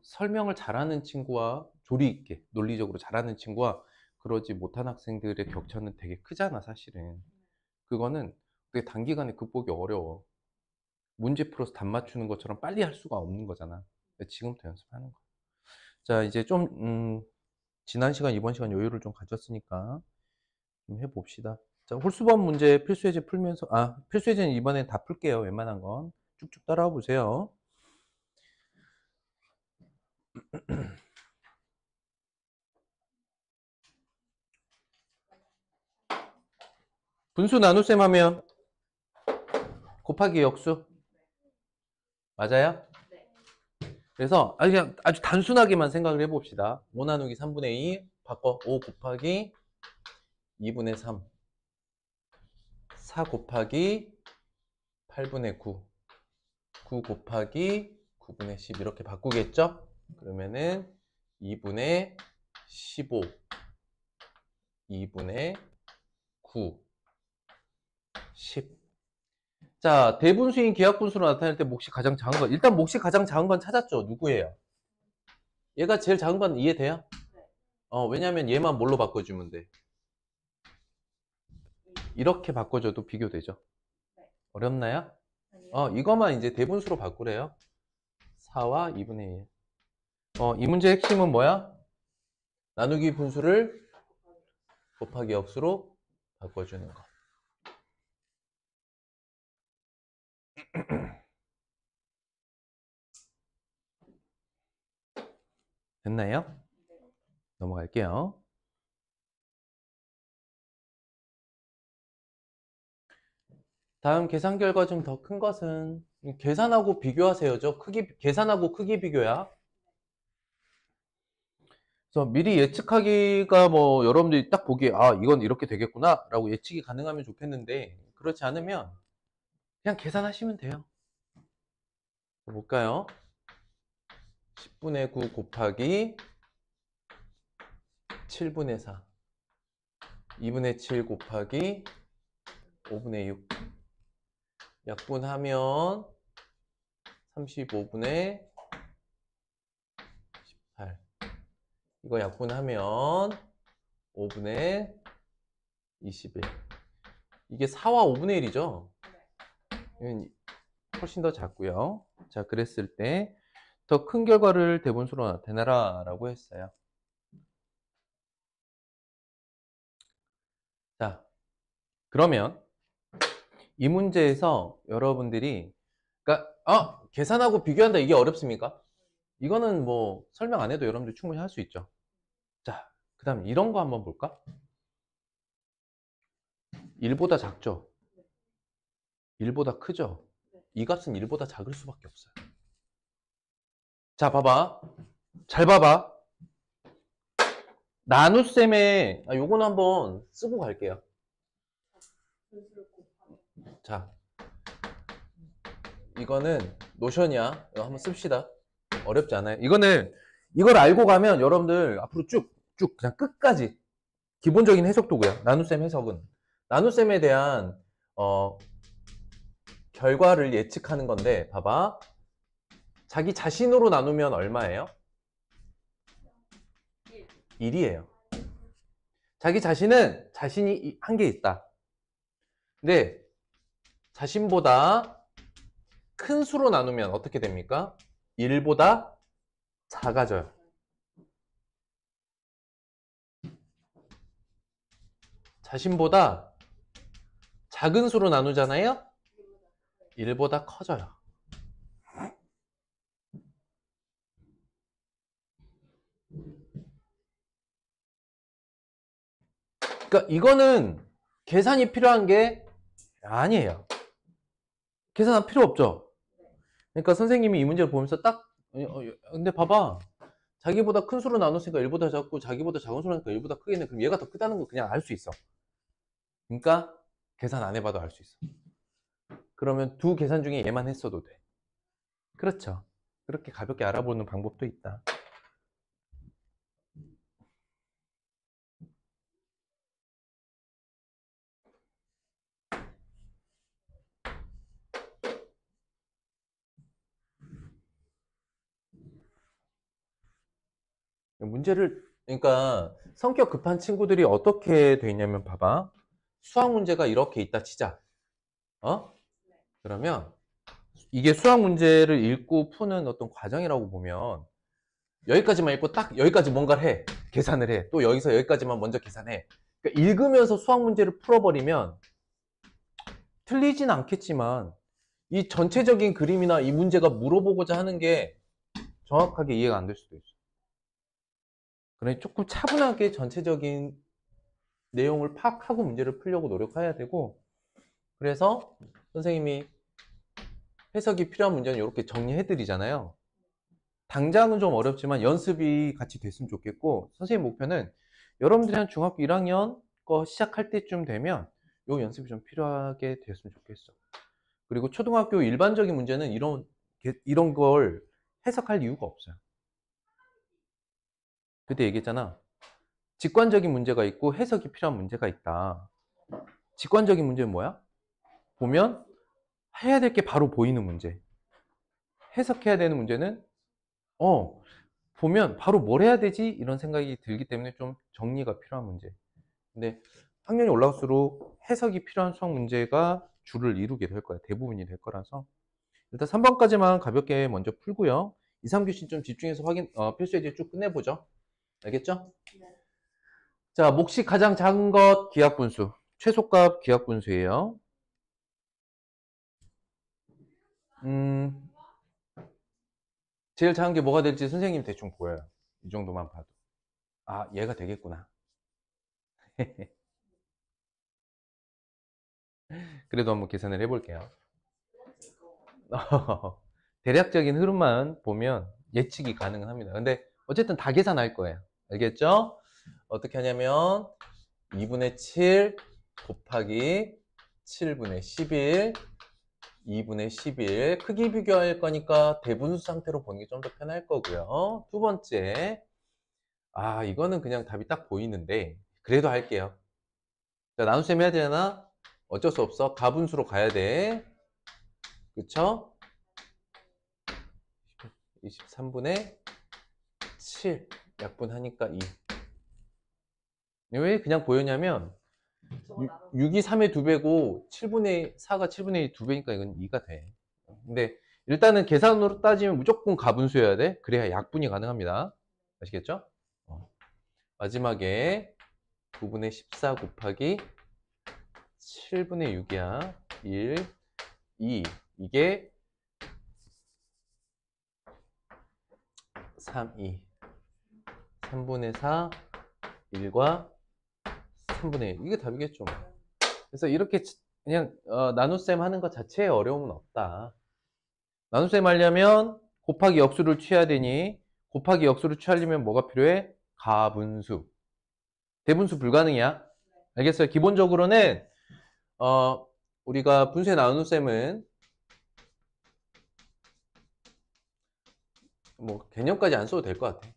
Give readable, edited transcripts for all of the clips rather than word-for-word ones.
설명을 잘하는 친구와 조리 있게 논리적으로 잘하는 친구와 그러지 못한 학생들의 격차는 되게 크잖아 사실은. 그거는 되게 단기간에 극복이 어려워. 문제 풀어서 답 맞추는 것처럼 빨리 할 수가 없는 거잖아. 지금부터 연습하는 거야. 자 이제 좀 지난 시간 이번 시간 여유를 좀 가졌으니까 좀 해봅시다. 자 홀수법 문제 필수예제 풀면서 필수예제는 이번엔 다 풀게요. 웬만한 건 쭉쭉 따라와 보세요. 분수 나눗셈 하면 곱하기 역수 맞아요? 그래서 그냥 아주 단순하게만 생각을 해봅시다. 5 나누기 3분의 2 바꿔 5 곱하기 2분의 3 4 곱하기 8분의 9 9 곱하기 9분의 10 이렇게 바꾸겠죠? 그러면은 2분의 15 2분의 9 10 자, 대분수인 기하분수로 나타낼 때 몫이 가장 작은 거. 일단 몫이 가장 작은 건 찾았죠? 누구예요? 얘가 제일 작은 건 이해돼요? 왜냐면 얘만 뭘로 바꿔주면 돼? 이렇게 바꿔줘도 비교되죠? 어렵나요? 이거만 이제 대분수로 바꾸래요. 4와 2분의 1. 이 문제의 핵심은 뭐야? 나누기 분수를 곱하기 역수로 바꿔주는 거. 됐나요? 넘어갈게요. 다음 계산 결과 중 더 큰 것은 계산하고 비교하세요죠. 계산하고 크기 비교야. 그래서 미리 예측하기가 뭐 여러분들이 딱 보기에 이건 이렇게 되겠구나 라고 예측이 가능하면 좋겠는데 그렇지 않으면 그냥 계산하시면 돼요. 볼까요? 10분의 9 곱하기 7분의 4 2분의 7 곱하기 5분의 6 약분하면 35분의 18 이거 약분하면 5분의 21 이게 4와 5분의 1이죠? 훨씬 더 작고요. 자, 그랬을 때 더 큰 결과를 대분수로 나타내라 라고 했어요. 자, 그러면 이 문제에서 여러분들이 그러니까 계산하고 비교한다 이게 어렵습니까? 이거는 뭐 설명 안 해도 여러분들 충분히 할 수 있죠. 자, 그 다음 이런 거 한번 볼까? 1보다 작죠? 1보다 크죠? 이 값은 1보다 작을 수밖에 없어요. 자, 봐봐. 잘 봐봐. 나눗셈에 요거는 한번 쓰고 갈게요. 자, 이거는 노션이야. 이거 한번 씁시다. 어렵지 않아요. 이걸 알고 가면 여러분들 앞으로 쭉 그냥 끝까지 기본적인 해석 도구야. 나눗셈 해석은. 나눗셈에 대한 결과를 예측하는 건데 봐봐. 자기 자신으로 나누면 얼마예요? 1이에요. 자기 자신은 자신이 한 개 있다. 근데 자신보다 큰 수로 나누면 어떻게 됩니까? 1보다 작아져요. 자신보다 작은 수로 나누잖아요? 1보다 커져요. 그러니까 이거는 계산이 필요한 게 아니에요. 계산은 필요 없죠. 그러니까 선생님이 이 문제를 보면서 근데 봐봐. 자기보다 큰 수로 나눴으니까 1보다 작고 자기보다 작은 수로 나누니까 1보다 크겠네. 그럼 얘가 더 크다는 거 그냥 알 수 있어. 그러니까 계산 안 해봐도 알 수 있어. 그러면 두 계산 중에 얘만 했어도 돼. 그렇죠. 그렇게 가볍게 알아보는 방법도 있다. 문제를, 그러니까 성격 급한 친구들이 어떻게 돼 있냐면 봐봐. 수학 문제가 이렇게 있다 치자. 어? 그러면 이게 수학 문제를 읽고 푸는 어떤 과정이라고 보면 여기까지만 읽고 딱 여기까지 뭔가를 해. 계산을 해. 또 여기서 여기까지만 먼저 계산해. 그러니까 읽으면서 수학 문제를 풀어버리면 틀리진 않겠지만 이 전체적인 그림이나 이 문제가 물어보고자 하는 게 정확하게 이해가 안 될 수도 있어. 그러니 조금 차분하게 전체적인 내용을 파악하고 문제를 풀려고 노력해야 되고, 그래서 선생님이 해석이 필요한 문제는 이렇게 정리해 드리잖아요. 당장은 좀 어렵지만 연습이 같이 됐으면 좋겠고, 선생님 목표는 여러분들이 한 중학교 1학년 거 시작할 때쯤 되면 요 연습이 좀 필요하게 됐으면 좋겠어. 그리고 초등학교 일반적인 문제는 이런 걸 해석할 이유가 없어요. 그때 얘기했잖아. 직관적인 문제가 있고 해석이 필요한 문제가 있다. 직관적인 문제는 뭐야? 보면 해야 될 게 바로 보이는 문제. 해석해야 되는 문제는 보면 바로 뭘 해야 되지? 이런 생각이 들기 때문에 좀 정리가 필요한 문제. 근데 학년이 올라갈수록 해석이 필요한 수학 문제가 주를 이루게 될 거야. 대부분이 될 거라서. 일단 3번까지만 가볍게 먼저 풀고요. 2, 3교시 좀 집중해서 필수 예제 쭉 끝내보죠. 알겠죠? 네. 자, 몫이 가장 작은 것 기하분수. 최소값 기하분수예요. 제일 작은 게 뭐가 될지 선생님 대충 보여요. 이 정도만 봐도. 아, 얘가 되겠구나. 그래도 한번 계산을 해볼게요. 대략적인 흐름만 보면 예측이 가능합니다. 근데 어쨌든 다 계산할 거예요. 알겠죠? 어떻게 하냐면 2분의 7 곱하기 7분의 11 2분의 11 크기 비교할 거니까 대분수 상태로 보는 게 좀 더 편할 거고요. 두 번째, 이거는 그냥 답이 딱 보이는데 그래도 할게요. 자, 나눗셈 해야 되나? 어쩔 수 없어. 가분수로 가야 돼. 그쵸? 23분의 7 약분하니까 2. 왜 그냥 보였냐면 6이 3의 2배고 7분의 4가 7분의 2배니까 이건 2가 돼. 근데 일단은 계산으로 따지면 무조건 가분수여야 돼. 그래야 약분이 가능합니다. 아시겠죠? 마지막에 9분의 14 곱하기 7분의 6이야. 1, 2. 이게 3, 2. 3분의 4, 1과 3분의 1. 이게 답이겠죠. 그래서 이렇게 그냥 나눗셈 하는 것 자체에 어려움은 없다. 나눗셈 하려면 곱하기 역수를 취해야 되니 곱하기 역수를 취하려면 뭐가 필요해? 가분수. 대분수 불가능이야. 알겠어요? 기본적으로는 우리가 분수의 나눗셈은 뭐 개념까지 안 써도 될 것 같아.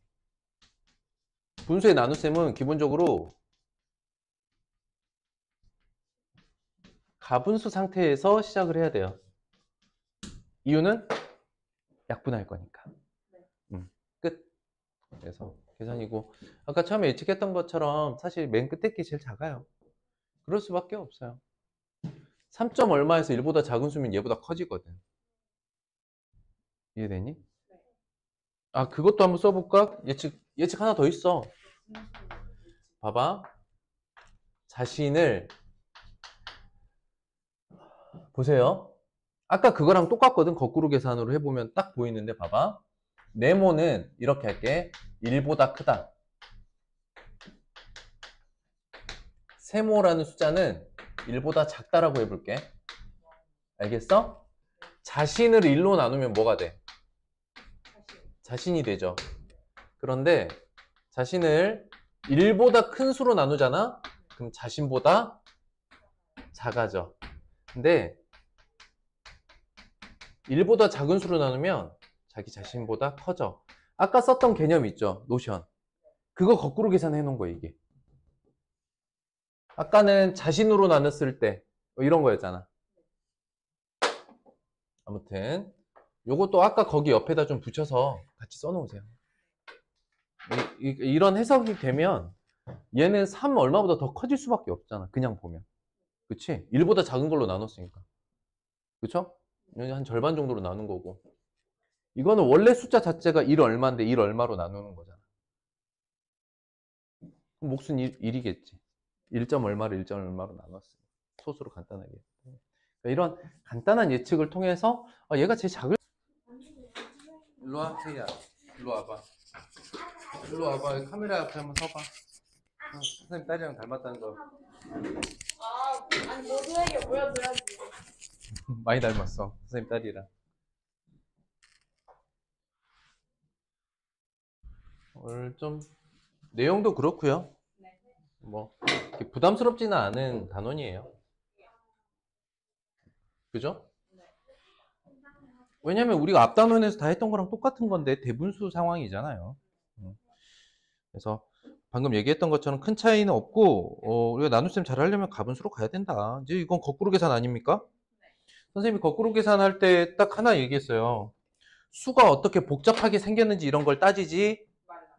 분수의 나눗셈은 기본적으로 가분수 상태에서 시작을 해야 돼요. 이유는 약분할 거니까. 끝. 그래서 계산이고 아까 처음에 예측했던 것처럼 사실 맨 끝에 게 제일 작아요. 그럴 수밖에 없어요. 3점 얼마에서 1보다 작은 수면 얘보다 커지거든. 이해되니? 그것도 한번 써볼까? 예측 하나 더 있어. 봐봐. 자신을 보세요. 아까 그거랑 똑같거든. 거꾸로 계산으로 해보면 딱 보이는데 봐봐. 네모는 이렇게 할게. 1보다 크다. 세모라는 숫자는 1보다 작다라고 해볼게. 알겠어? 자신을 1로 나누면 뭐가 돼? 자신이 되죠. 그런데 자신을 1보다 큰 수로 나누잖아? 그럼 자신보다 작아져. 근데 1보다 작은 수로 나누면 자기 자신보다 커져. 아까 썼던 개념 있죠? 노션. 그거 거꾸로 계산해 놓은 거야, 이게. 아까는 자신으로 나눴을 때 이런 거였잖아. 아무튼 요것도 아까 거기 옆에다 좀 붙여서 같이 써놓으세요. 이런 해석이 되면 얘는 3 얼마보다 더 커질 수밖에 없잖아. 그냥 보면. 그치? 1보다 작은 걸로 나눴으니까. 그쵸? 여기 한 절반 정도로 나눈 거고. 이거는 원래 숫자 자체가 1 얼마인데 1 얼마로 나누는 거잖아. 그럼 몫은 1이겠지. 1점 얼마를 1점 얼마로 나눴어. 소수로 간단하게. 그러니까 이런 간단한 예측을 통해서 얘가 제일 작을. 일로 와, 태희야. 일로 와봐. 일로 와봐. 카메라 앞에 한번 서봐. 선생님 딸이랑 닮았다는 거. 아니 모두에게 보여줘야지. 많이 닮았어. 선생님 딸이랑. 오늘 좀 내용도 그렇고요. 뭐 이렇게 부담스럽지는 않은 단원이에요. 그죠? 왜냐면 우리가 앞 단원에서 다 했던 거랑 똑같은 건데 대분수 상황이잖아요. 그래서 방금 얘기했던 것처럼 큰 차이는 없고 우리가 나눗셈 잘 하려면 가분수로 가야 된다. 이제 이건 거꾸로 계산 아닙니까? 선생님이 거꾸로 계산할 때 딱 하나 얘기했어요. 수가 어떻게 복잡하게 생겼는지 이런 걸 따지지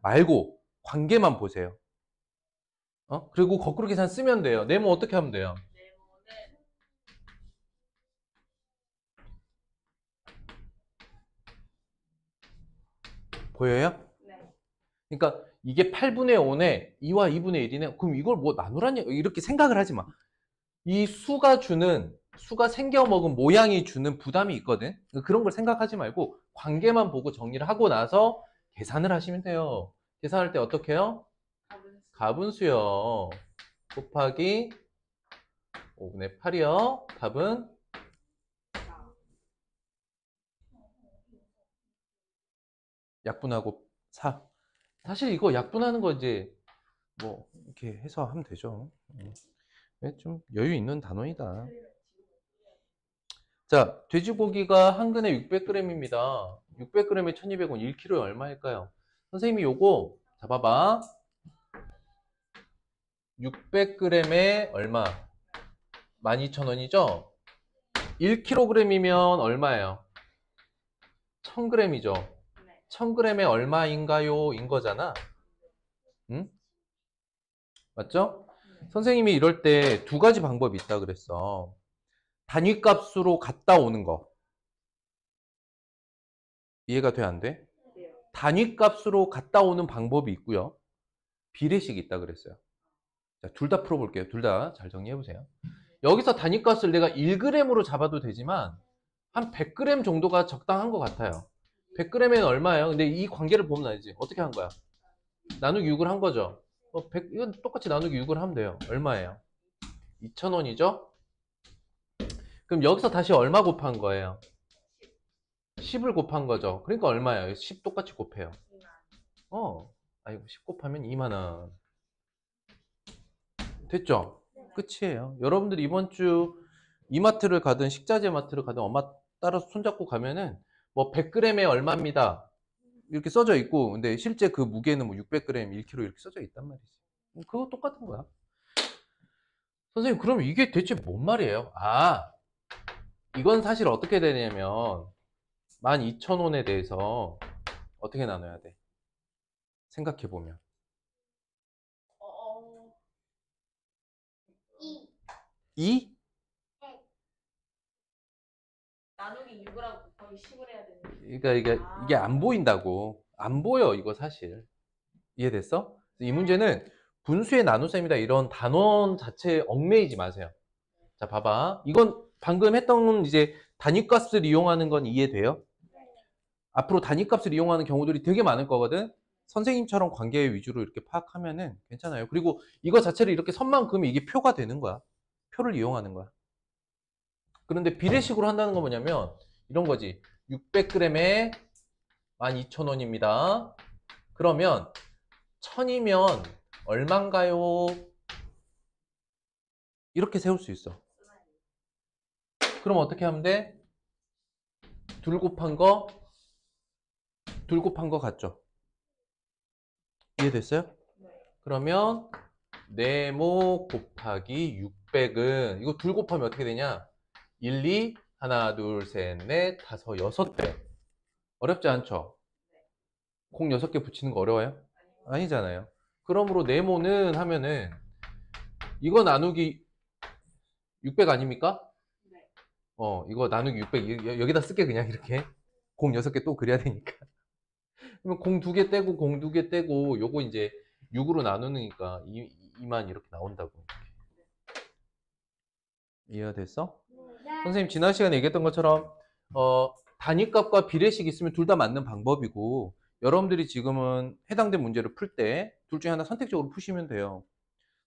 말고 관계만 보세요. 그리고 거꾸로 계산 쓰면 돼요. 네모 어떻게 하면 돼요? 보여요? 네. 그러니까 이게 8분의 5네 2와 2분의 1이네. 그럼 이걸 뭐 나누라니 이렇게 생각을 하지 마. 이 수가 생겨먹은 모양이 주는 부담이 있거든. 그런 걸 생각하지 말고 관계만 보고 정리를 하고 나서 계산을 하시면 돼요. 계산할 때 어떻게 해요? 가분수요. 곱하기 5분의 8이요. 답은 약분하고 4. 사실 이거 약분하는 거 이제 뭐 이렇게 해서 하면 되죠. 좀 여유 있는 단원이다. 자, 돼지고기가 한 근에 600g입니다. 600g에 1200원, 1kg에 얼마일까요? 선생님이 요거 잡아봐. 600g에 얼마? 12,000원이죠? 1kg이면 얼마예요? 1000g이죠? 1000g에 얼마인가요? 인 거잖아. 응? 맞죠? 선생님이 이럴 때 두 가지 방법이 있다 그랬어. 단위값으로 갔다 오는 거. 이해가 돼, 안 돼? 단위값으로 갔다 오는 방법이 있고요. 비례식이 있다 그랬어요. 자, 둘 다 풀어볼게요. 둘 다 잘 정리해보세요. 여기서 단위값을 내가 1g으로 잡아도 되지만 한 100g 정도가 적당한 것 같아요. 100g에는 얼마예요? 근데 이 관계를 보면 알지. 어떻게 한 거야? 나누기 6을 한 거죠. 이건 똑같이 나누기 6을 하면 돼요. 얼마예요? 2,000원이죠? 그럼 여기서 다시 얼마 곱한 거예요? 10을 곱한 거죠. 그러니까 얼마예요? 10 똑같이 곱해요. 아이고 10 곱하면 2만원. 됐죠? 끝이에요. 여러분들 이번 주 이마트를 가든 식자재 마트를 가든 엄마 따라서 손잡고 가면은 뭐 100g에 얼마입니다. 이렇게 써져 있고 근데 실제 그 무게는 뭐 600g, 1kg 이렇게 써져 있단 말이지. 그거 똑같은 거야. 선생님 그럼 이게 대체 뭔 말이에요? 이건 사실 어떻게 되냐면 12,000원에 대해서 어떻게 나눠야 돼? 생각해보면 2? 나누기 6을 하고 곱하기 10을 해야 되는. 그러니까 이게 안 보인다고. 안 보여 이거 사실. 이해됐어? 이 문제는 분수의 나눗셈이다 이런 단원 자체에 얽매이지 마세요. 자 봐봐. 이건 방금 했던 이제 단위값을 이용하는 건 이해돼요? 앞으로 단위값을 이용하는 경우들이 되게 많을 거거든. 선생님처럼 관계 위주로 이렇게 파악하면은 괜찮아요. 그리고 이거 자체를 이렇게 선만 그으면 이게 표가 되는 거야. 표를 이용하는 거야. 그런데 비례식으로 한다는 건 뭐냐면 이런 거지. 600g에 12,000원입니다. 그러면 1000이면 얼만가요? 이렇게 세울 수 있어. 그럼 어떻게 하면 돼? 둘 곱한 거 같죠? 이해됐어요? 그러면 네모 곱하기 600은 이거 둘 곱하면 어떻게 되냐? 1, 2, 하나, 둘, 셋, 넷, 다섯, 6배. 어렵지 않죠? 공 6개 붙이는 거 어려워요? 아니잖아요. 그러므로 네모는 하면은 이거 나누기 600 아닙니까? 네. 이거 나누기 600 여기다 쓸게 그냥 이렇게. 공 6개 또 그려야 되니까. 그러면 공 2개 떼고 공 2개 떼고 요거 이제 6으로 나누니까 2만 이렇게 나온다고. 이해가 됐어? 선생님 지난 시간에 얘기했던 것처럼 단위값과 비례식 있으면 둘 다 맞는 방법이고 여러분들이 지금은 해당된 문제를 풀 때 둘 중에 하나 선택적으로 푸시면 돼요.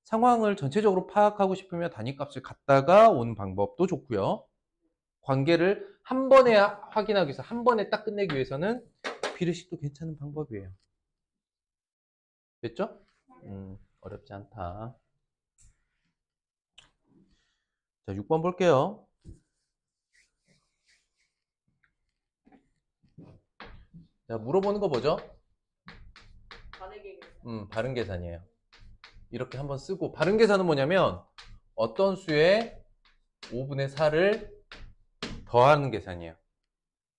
상황을 전체적으로 파악하고 싶으면 단위값을 갖다가 오는 방법도 좋고요. 관계를 한 번에 확인하기 위해서 한 번에 딱 끝내기 위해서는 비례식도 괜찮은 방법이에요. 됐죠? 어렵지 않다. 자, 6번 볼게요. 자, 물어보는 거 뭐죠? 바르게 바른 계산이에요. 이렇게 한번 쓰고 바른 계산은 뭐냐면 어떤 수에 5분의 4를 더하는 계산이에요.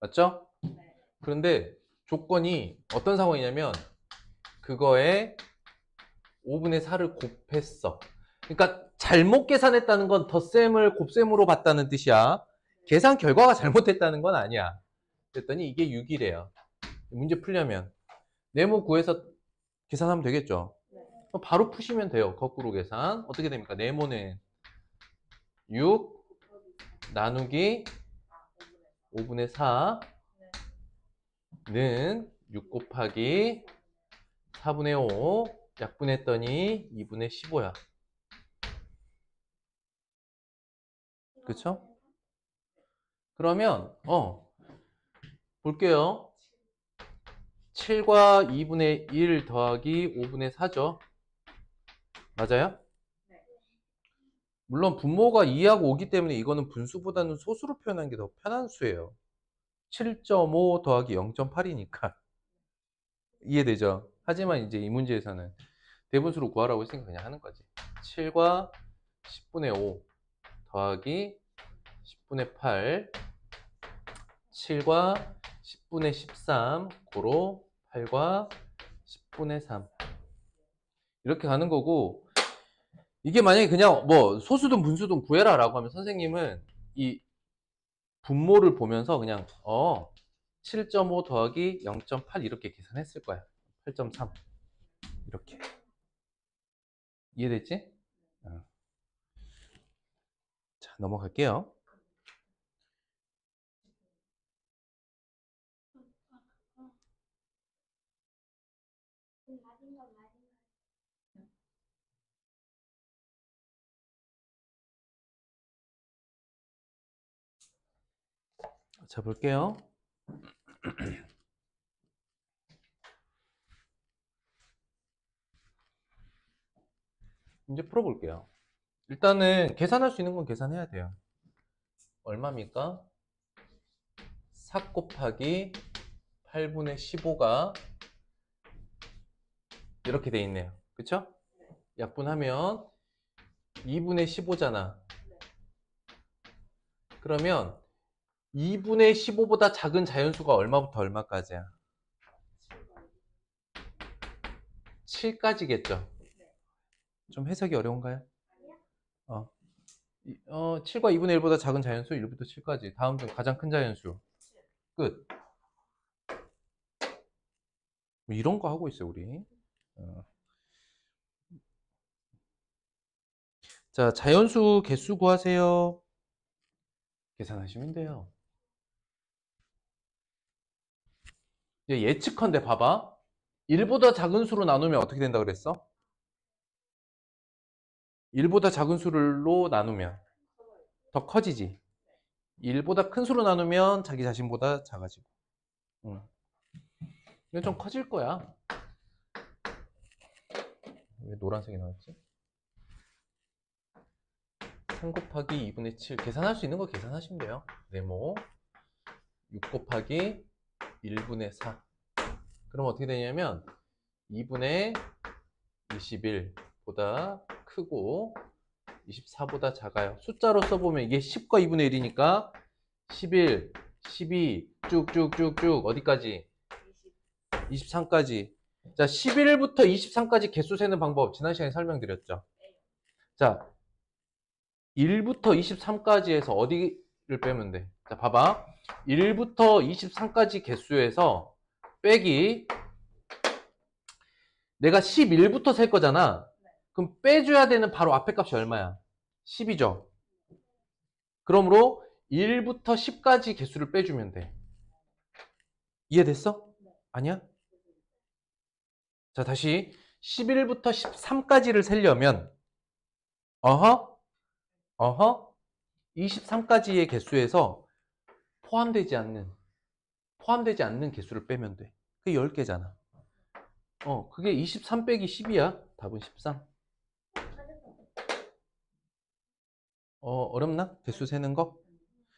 맞죠? 네. 그런데 조건이 어떤 상황이냐면 그거에 5분의 4를 곱했어. 그러니까 잘못 계산했다는 건 덧셈을 곱셈으로 봤다는 뜻이야. 계산 결과가 잘못됐다는 건 아니야. 그랬더니 이게 6이래요. 문제 풀려면 네모 구해서 계산하면 되겠죠. 네. 바로 푸시면 돼요. 거꾸로 계산. 어떻게 됩니까? 네모는 6 나누기 5분의 4는 6 곱하기 4분의 5 약분했더니 2분의 15야. 그쵸? 그러면 볼게요. 7과 2분의 1 더하기 5분의 4죠. 맞아요? 네. 물론 분모가 2하고 5기 때문에 이거는 분수보다는 소수로 표현하는 게 더 편한 수예요. 7.5 더하기 0.8이니까. 이해되죠? 하지만 이제 이 문제에서는 대분수로 구하라고 했으니까 그냥 하는 거지. 7과 10분의 5 더하기 10분의 8 7과 10분의 13 고로 8과 10분의 3 이렇게 가는 거고 이게 만약에 그냥 뭐 소수든 분수든 구해라 라고 하면 선생님은 이 분모를 보면서 그냥 7.5 더하기 0.8 이렇게 계산했을 거야. 8.3 이렇게. 이해됐지? 자, 넘어갈게요. 자, 볼게요. 이제 풀어볼게요. 일단은 계산할 수 있는 건 계산해야 돼요. 얼마입니까? 4 곱하기 8분의 15가 이렇게 돼 있네요. 그쵸? 약분하면 2분의 15잖아. 그러면 2분의 15보다 작은 자연수가 얼마부터 얼마까지야? 7까지겠죠? 좀 해석이 어려운가요? 7과 2분의 1보다 작은 자연수 1부터 7까지. 다음 중 가장 큰 자연수. 끝. 뭐 이런 거 하고 있어요, 우리. 자, 자연수 개수 구하세요. 계산하시면 돼요. 이제 예측컨대 봐봐. 1보다 작은 수로 나누면 어떻게 된다 그랬어? 1보다 작은 수로 나누면 더 커지지. 1보다 큰 수로 나누면 자기 자신보다 작아지고. 이건 좀 커질 거야. 왜 노란색이 나왔지? 3 곱하기 2분의 7 계산할 수 있는 거 계산하시면 돼요. 네모 6 곱하기 1분의 4 그럼 어떻게 되냐면 2분의 21보다 크고 24보다 작아요. 숫자로 써보면 이게 10과 2분의 1이니까 11, 12 쭉쭉쭉쭉 어디까지? 23까지 자, 11부터 23까지 개수 세는 방법 지난 시간에 설명드렸죠. 자, 1부터 23까지에서 어디를 빼면 돼? 자, 봐봐. 1부터 23까지 개수에서 빼기 내가 11부터 셀 거잖아. 그럼 빼줘야 되는 바로 앞에 값이 얼마야? 10이죠. 그러므로 1부터 10까지 개수를 빼주면 돼. 이해됐어? 아니야? 자, 다시 11부터 13까지를 세려면 어허 23까지의 개수에서 포함되지 않는 개수를 빼면 돼. 그게 10개잖아. 그게 23 빼기 10이야. 답은 13. 어렵나? 개수 세는 거?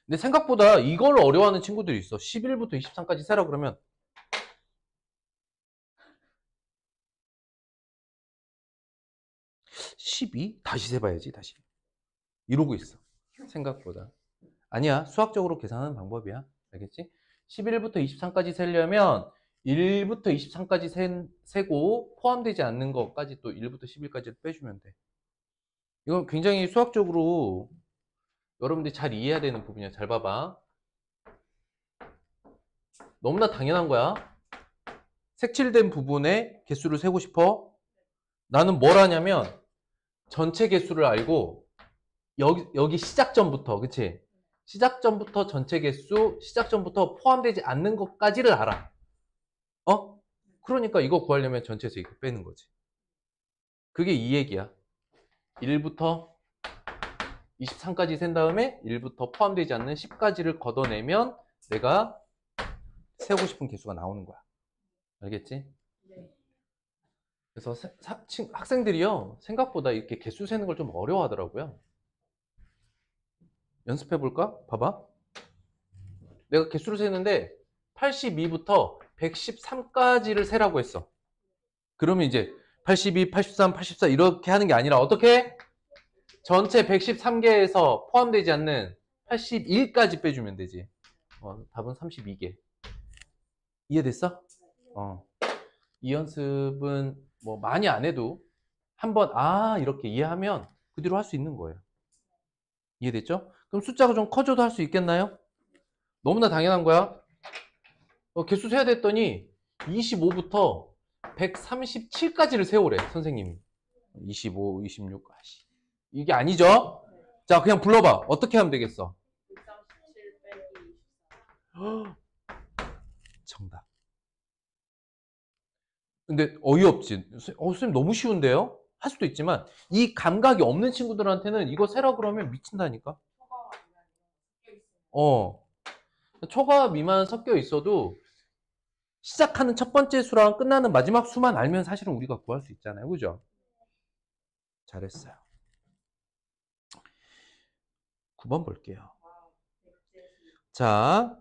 근데 생각보다 이걸 어려워하는 친구들이 있어. 11부터 23까지 세라 그러면 12? 다시 세봐야지, 다시. 이러고 있어. 생각보다. 아니야. 수학적으로 계산하는 방법이야. 알겠지? 11부터 23까지 세려면 1부터 23까지 세고 포함되지 않는 것까지 또 1부터 11까지 빼주면 돼. 이건 굉장히 수학적으로 여러분들이 잘 이해해야 되는 부분이야. 잘 봐봐. 너무나 당연한 거야. 색칠된 부분에 개수를 세고 싶어? 나는 뭘 하냐면 전체 개수를 알고 여기 시작점부터, 그치? 시작점부터 전체 개수, 시작점부터 포함되지 않는 것까지를 알아. 그러니까 이거 구하려면 전체에서 이거 빼는 거지. 그게 이 얘기야. 1부터 23까지 센 다음에 1부터 포함되지 않는 10까지를 걷어내면 내가 세우고 싶은 개수가 나오는 거야. 알겠지? 네. 그래서 학생들이요, 생각보다 이렇게 개수 세는 걸 좀 어려워하더라고요. 연습해 볼까? 봐봐. 내가 개수를 세는데 82부터 113까지를 세라고 했어. 그러면 이제 82, 83, 84 이렇게 하는 게 아니라 어떻게? 전체 113개에서 포함되지 않는 81까지 빼주면 되지. 답은 32개. 이해됐어? 이 연습은 뭐 많이 안 해도 한번 이렇게 이해하면 그 뒤로 할 수 있는 거예요. 이해됐죠? 그럼 숫자가 좀 커져도 할 수 있겠나요? 너무나 당연한 거야. 개수 세야 됐더니 25부터 137까지를 세우래, 선생님이. 25, 26, 이게 아니죠? 자, 그냥 불러봐. 어떻게 하면 되겠어? 137 빼기 24. 정답. 근데 어이없지. 선생님 너무 쉬운데요? 할 수도 있지만 이 감각이 없는 친구들한테는 이거 세라 그러면 미친다니까. 초과 미만 섞여 있어도 시작하는 첫 번째 수랑 끝나는 마지막 수만 알면 사실은 우리가 구할 수 있잖아요. 그죠? 잘했어요. 9번 볼게요. 자,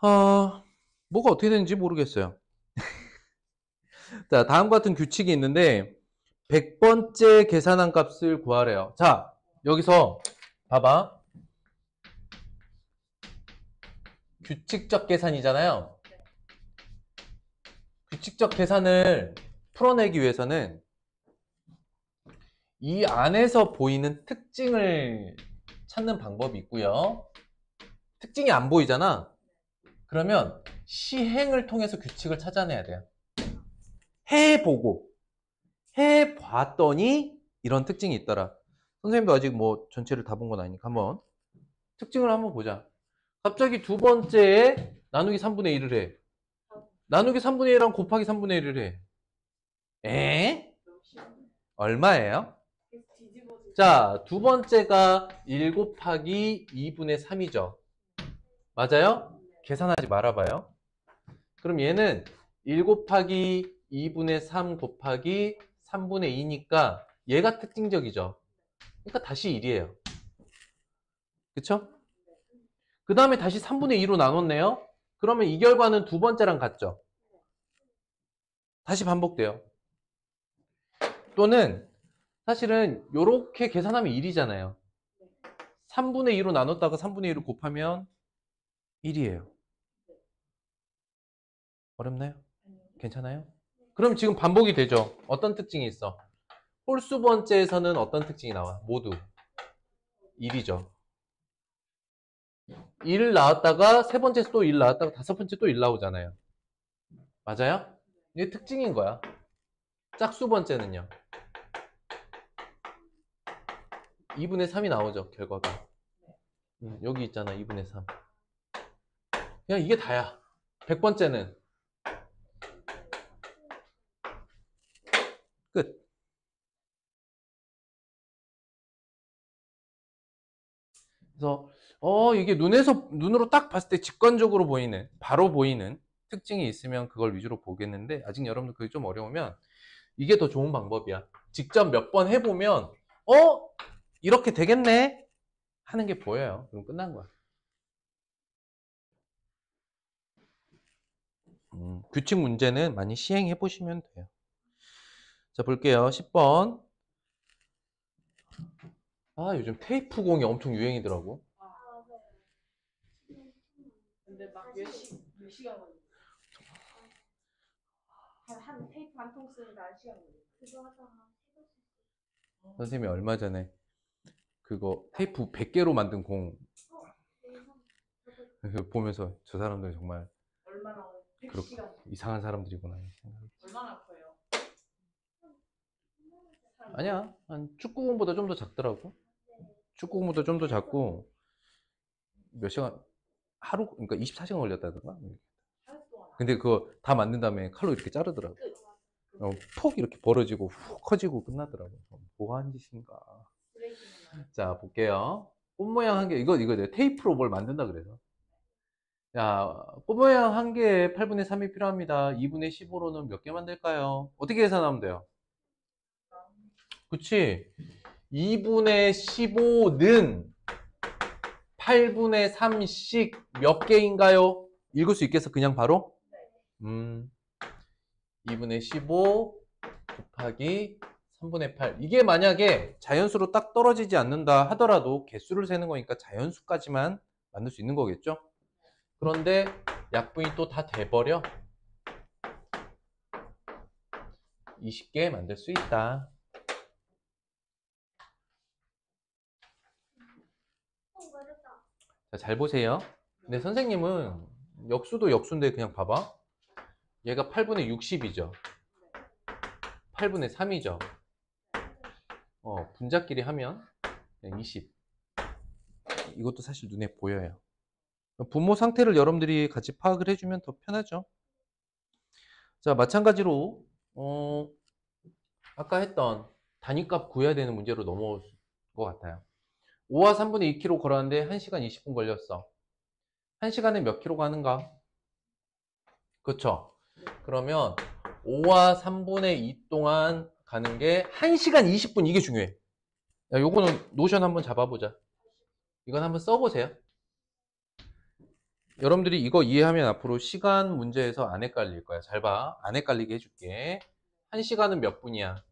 뭐가 어떻게 되는지 모르겠어요. 자, 다음과 같은 규칙이 있는데 100번째 계산한 값을 구하래요. 자, 여기서 봐봐. 규칙적 계산이잖아요. 규칙적 계산을 풀어내기 위해서는 이 안에서 보이는 특징을 찾는 방법이 있고요. 특징이 안 보이잖아. 그러면 시행을 통해서 규칙을 찾아내야 돼요. 해봤더니 이런 특징이 있더라. 선생님도 아직 뭐 전체를 다 본 건 아니니까 한번 특징을 한번 보자. 갑자기 두 번째에 나누기 3분의 1을 해. 나누기 3분의 1이랑 곱하기 3분의 1을 해. 얼마예요? 자, 두 번째가 1 곱하기 2분의 3이죠. 맞아요? 계산하지 말아봐요. 그럼 얘는 1 곱하기 2분의 3 곱하기 3분의 2니까 얘가 특징적이죠. 그러니까 다시 1이에요. 그쵸? 그 다음에 다시 3분의 2로 나눴네요. 그러면 이 결과는 두 번째랑 같죠? 다시 반복돼요. 또는 사실은 이렇게 계산하면 1이잖아요. 3분의 2로 나눴다가 3분의 1을 곱하면 1이에요. 어렵나요? 괜찮아요? 그럼 지금 반복이 되죠? 어떤 특징이 있어? 홀수 번째에서는 어떤 특징이 나와? 모두 1이죠. 1 나왔다가 세 번째 또 1 나왔다가 다섯 번째 또 1 나오잖아요. 맞아요? 이게 특징인 거야. 짝수 번째는요. 2분의 3이 나오죠, 결과가. 여기 있잖아, 2분의 3. 그냥 이게 다야. 100번째는 끝. 그래서 이게 눈으로 딱 봤을 때 직관적으로 보이는, 바로 보이는 특징이 있으면 그걸 위주로 보겠는데, 아직 여러분들 그게 좀 어려우면 이게 더 좋은 방법이야. 직접 몇 번 해보면 이렇게 되겠네 하는 게 보여요. 그럼 끝난 거야. 규칙 문제는 많이 시행해 보시면 돼요. 자, 볼게요. 10번. 요즘 테이프 공이 엄청 유행이더라고. 근데 막 몇 시간 걸려. 한 테이프 한 통 쓰는데 1시간 걸려. 그거 하다가 선생님이 얼마 전에 그거 테이프 100개로 만든 공 보면서 저 사람들 정말 얼마나 그렇고 100시간 이상한 사람들이구나. 얼마나 커요? 아니야. 축구공보다 좀 더 작더라고. 축구공보다 좀 더 작고 몇 시간 그러니까 24시간 걸렸다던가. 근데 그거 다 만든 다음에 칼로 이렇게 자르더라고. 폭 이렇게 벌어지고 훅 커지고 끝나더라고. 뭐 한 짓인가. 자, 볼게요. 꽃 모양 한 개, 이거 내가 테이프로 뭘 만든다 그래서. 자, 꽃 모양 한 개에 8분의 3이 필요합니다. 2분의 15로는 몇 개 만들까요? 어떻게 계산하면 돼요? 그치? 2분의 15는 8분의 3씩 몇 개인가요? 읽을 수 있겠어? 그냥 바로? 2분의 15 곱하기 3분의 8. 이게 만약에 자연수로 딱 떨어지지 않는다 하더라도 개수를 세는 거니까 자연수까지만 만들 수 있는 거겠죠? 그런데 약분이 또 다 돼버려. 20개 만들 수 있다. 자, 잘 보세요. 근데 선생님은 역수도 역수인데 그냥 봐봐. 얘가 8분의 60이죠. 8분의 3이죠. 분자끼리 하면 20. 이것도 사실 눈에 보여요. 분모 상태를 여러분들이 같이 파악을 해주면 더 편하죠. 자, 마찬가지로 아까 했던 단위값 구해야 되는 문제로 넘어올 것 같아요. 5와 3분의 2km 걸었는데 1시간 20분 걸렸어. 1시간에 몇 킬로 가는가? 그렇죠? 그러면 5와 3분의 2 동안 가는 게 1시간 20분, 이게 중요해. 야, 요거는 노션 한번 잡아보자. 이건 한번 써보세요. 여러분들이 이거 이해하면 앞으로 시간 문제에서 안 헷갈릴 거야. 잘 봐. 안 헷갈리게 해줄게. 1시간은 몇 분이야?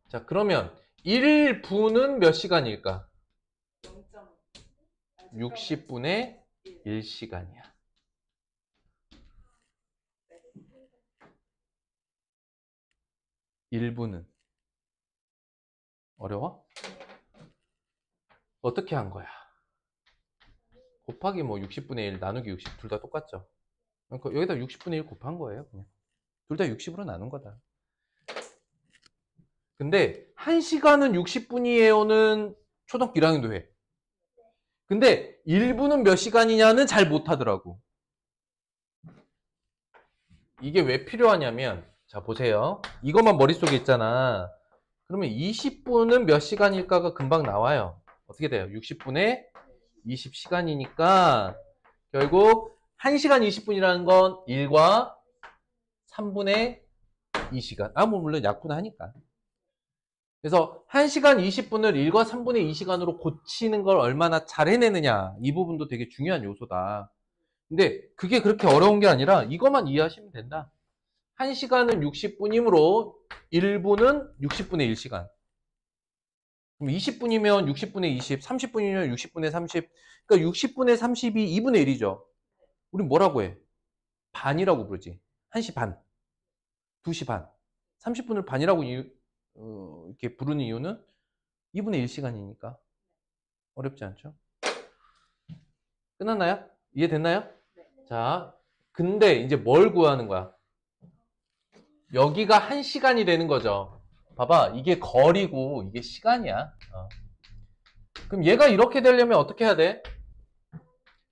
자, 그러면 1분은 몇 시간일까? 60분의 1시간이야. (1분은) 어려워? 어떻게 한 거야? 곱하기 60분의 1 나누기 60 둘 다 똑같죠? 그러니까 여기다 60분의 1 곱한 거예요. 그냥 둘 다 60으로 나눈 거다. 근데 1시간은 60분이에요는 초등학교 1학년도 해. 근데 1분은 몇 시간이냐는 잘 못하더라고. 이게 왜 필요하냐면, 자 보세요. 이것만 머릿속에 있잖아. 그러면 20분은 몇 시간일까가 금방 나와요. 어떻게 돼요? 60분에 20시간이니까 결국 1시간 20분이라는 건 1과 3분의 2시간. 물론 약분하니까. 그래서 1시간 20분을 1과 3분의 2시간으로 고치는 걸 얼마나 잘 해내느냐. 이 부분도 되게 중요한 요소다. 근데 그게 그렇게 어려운 게 아니라 이것만 이해하시면 된다. 1시간은 60분이므로 1분은 60분의 1시간. 그럼 20분이면 60분의 20, 30분이면 60분의 30. 그러니까 60분의 30이 2분의 1이죠. 우리 뭐라고 해? 반이라고 부르지. 1시 반, 2시 반, 30분을 반이라고 이렇게 부르는 이유는 2분의 1시간이니까. 어렵지 않죠? 끝났나요? 이해됐나요? 자, 근데 이제 뭘 구하는 거야? 여기가 1시간이 되는 거죠. 봐봐, 이게 거리고 이게 시간이야. 그럼 얘가 이렇게 되려면 어떻게 해야 돼?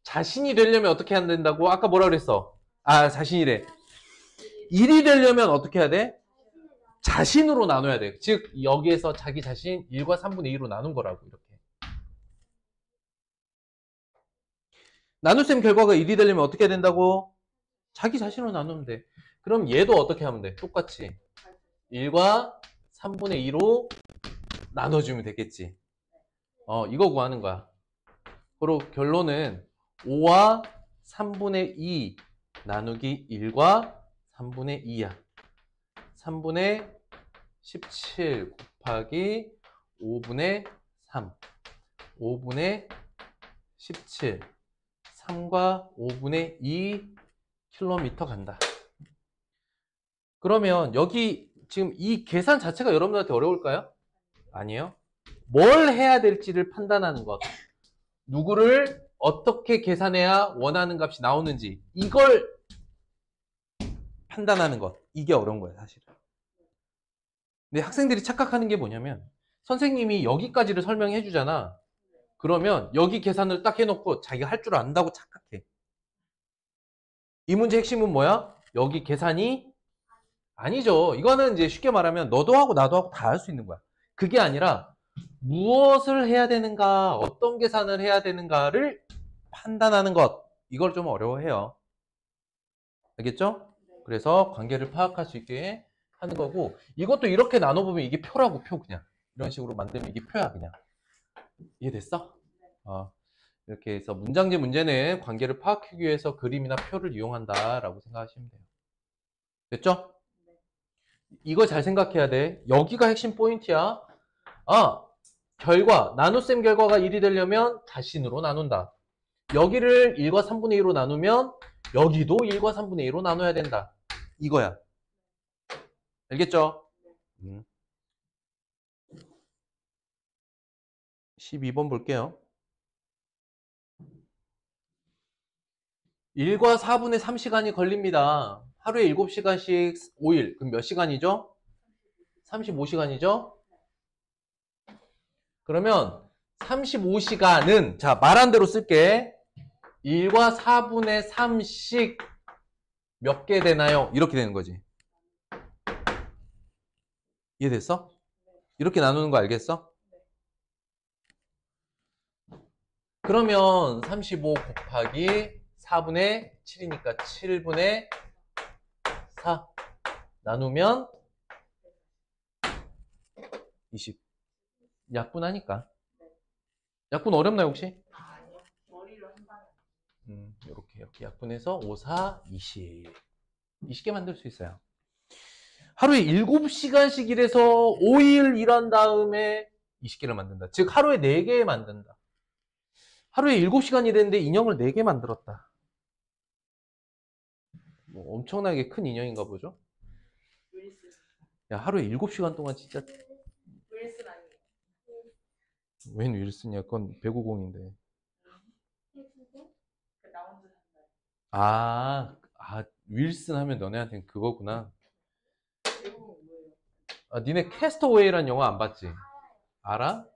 자신이 되려면 어떻게 해야 된다고? 아까 뭐라 그랬어? 아, 자신이래. 1이 되려면 어떻게 해야 돼? 자신으로 나눠야 돼. 즉 여기에서 자기 자신 1과 3분의 2로 나눈 거라고. 이렇게. 나눗셈 결과가 1이 되려면 어떻게 해야 된다고? 자기 자신으로 나누면 돼. 그럼 얘도 어떻게 하면 돼? 똑같이 1과 3분의 2로 나눠주면 되겠지. 이거 구하는 거야. 그리고 결론은 5와 3분의 2 나누기 1과 3분의 2야. 3분의 17 곱하기 5분의 3. 5분의 17. 3과 5분의 2 킬로미터 간다. 그러면 여기 지금 이 계산 자체가 여러분들한테 어려울까요? 아니에요. 뭘 해야 될지를 판단하는 것. 누구를 어떻게 계산해야 원하는 값이 나오는지 이걸 판단하는 것. 이게 어려운 거예요, 사실은. 근데 학생들이 착각하는 게 뭐냐면 선생님이 여기까지를 설명해 주잖아. 그러면 여기 계산을 딱 해놓고 자기가 할 줄 안다고 착각해. 이 문제 핵심은 뭐야? 여기 계산이 아니죠. 이거는 이제 쉽게 말하면 너도 하고 나도 하고 다 할 수 있는 거야. 그게 아니라 무엇을 해야 되는가, 어떤 계산을 해야 되는가를 판단하는 것. 이걸 좀 어려워해요. 알겠죠? 그래서 관계를 파악할 수 있게 하는 거고, 이것도 이렇게 나눠보면 이게 표라고, 표 그냥. 이런 식으로 만들면 이게 표야 그냥. 이해됐어? 이렇게 해서 문장제 문제는 관계를 파악하기 위해서 그림이나 표를 이용한다라고 생각하시면 돼요. 됐죠? 이거 잘 생각해야 돼. 여기가 핵심 포인트야. 나눗셈 결과가 1이 되려면 자신으로 나눈다. 여기를 1과 3분의 2로 나누면 여기도 1과 3분의 2로 나눠야 된다. 이거야. 알겠죠? 12번 볼게요. 1과 4분의 3시간이 걸립니다. 하루에 7시간씩 5일. 그럼 몇 시간이죠? 35시간이죠? 그러면 35시간은 자, 말한 대로 쓸게. 1과 4분의 3씩 몇 개 되나요? 이렇게 되는 거지. 이해됐어? 이렇게 나누는 거 알겠어? 그러면 35 곱하기 4분의 7이니까 7분의 4 나누면 20. 약분하니까. 약분 어렵나요 혹시? 머리로 한다. 이렇게 약분해서 5, 4, 20. 20개 만들 수 있어요. 하루에 7시간씩 일해서 5일 일한 다음에 20개를 만든다. 즉 하루에 4개 만든다. 하루에 7시간 일했는데 인형을 4개 만들었다. 뭐 엄청나게 큰 인형인가 보죠? 윌슨. 야, 하루에 7시간 동안 진짜 윌슨 아니에요. 웬 윌슨이야? 그건 배구공인데. 나 혼자 산다. 윌슨 하면 너네한테는 그거구나. 외국은 뭐예요? 니네 캐스터웨이라는 영화 안 봤지? 알아?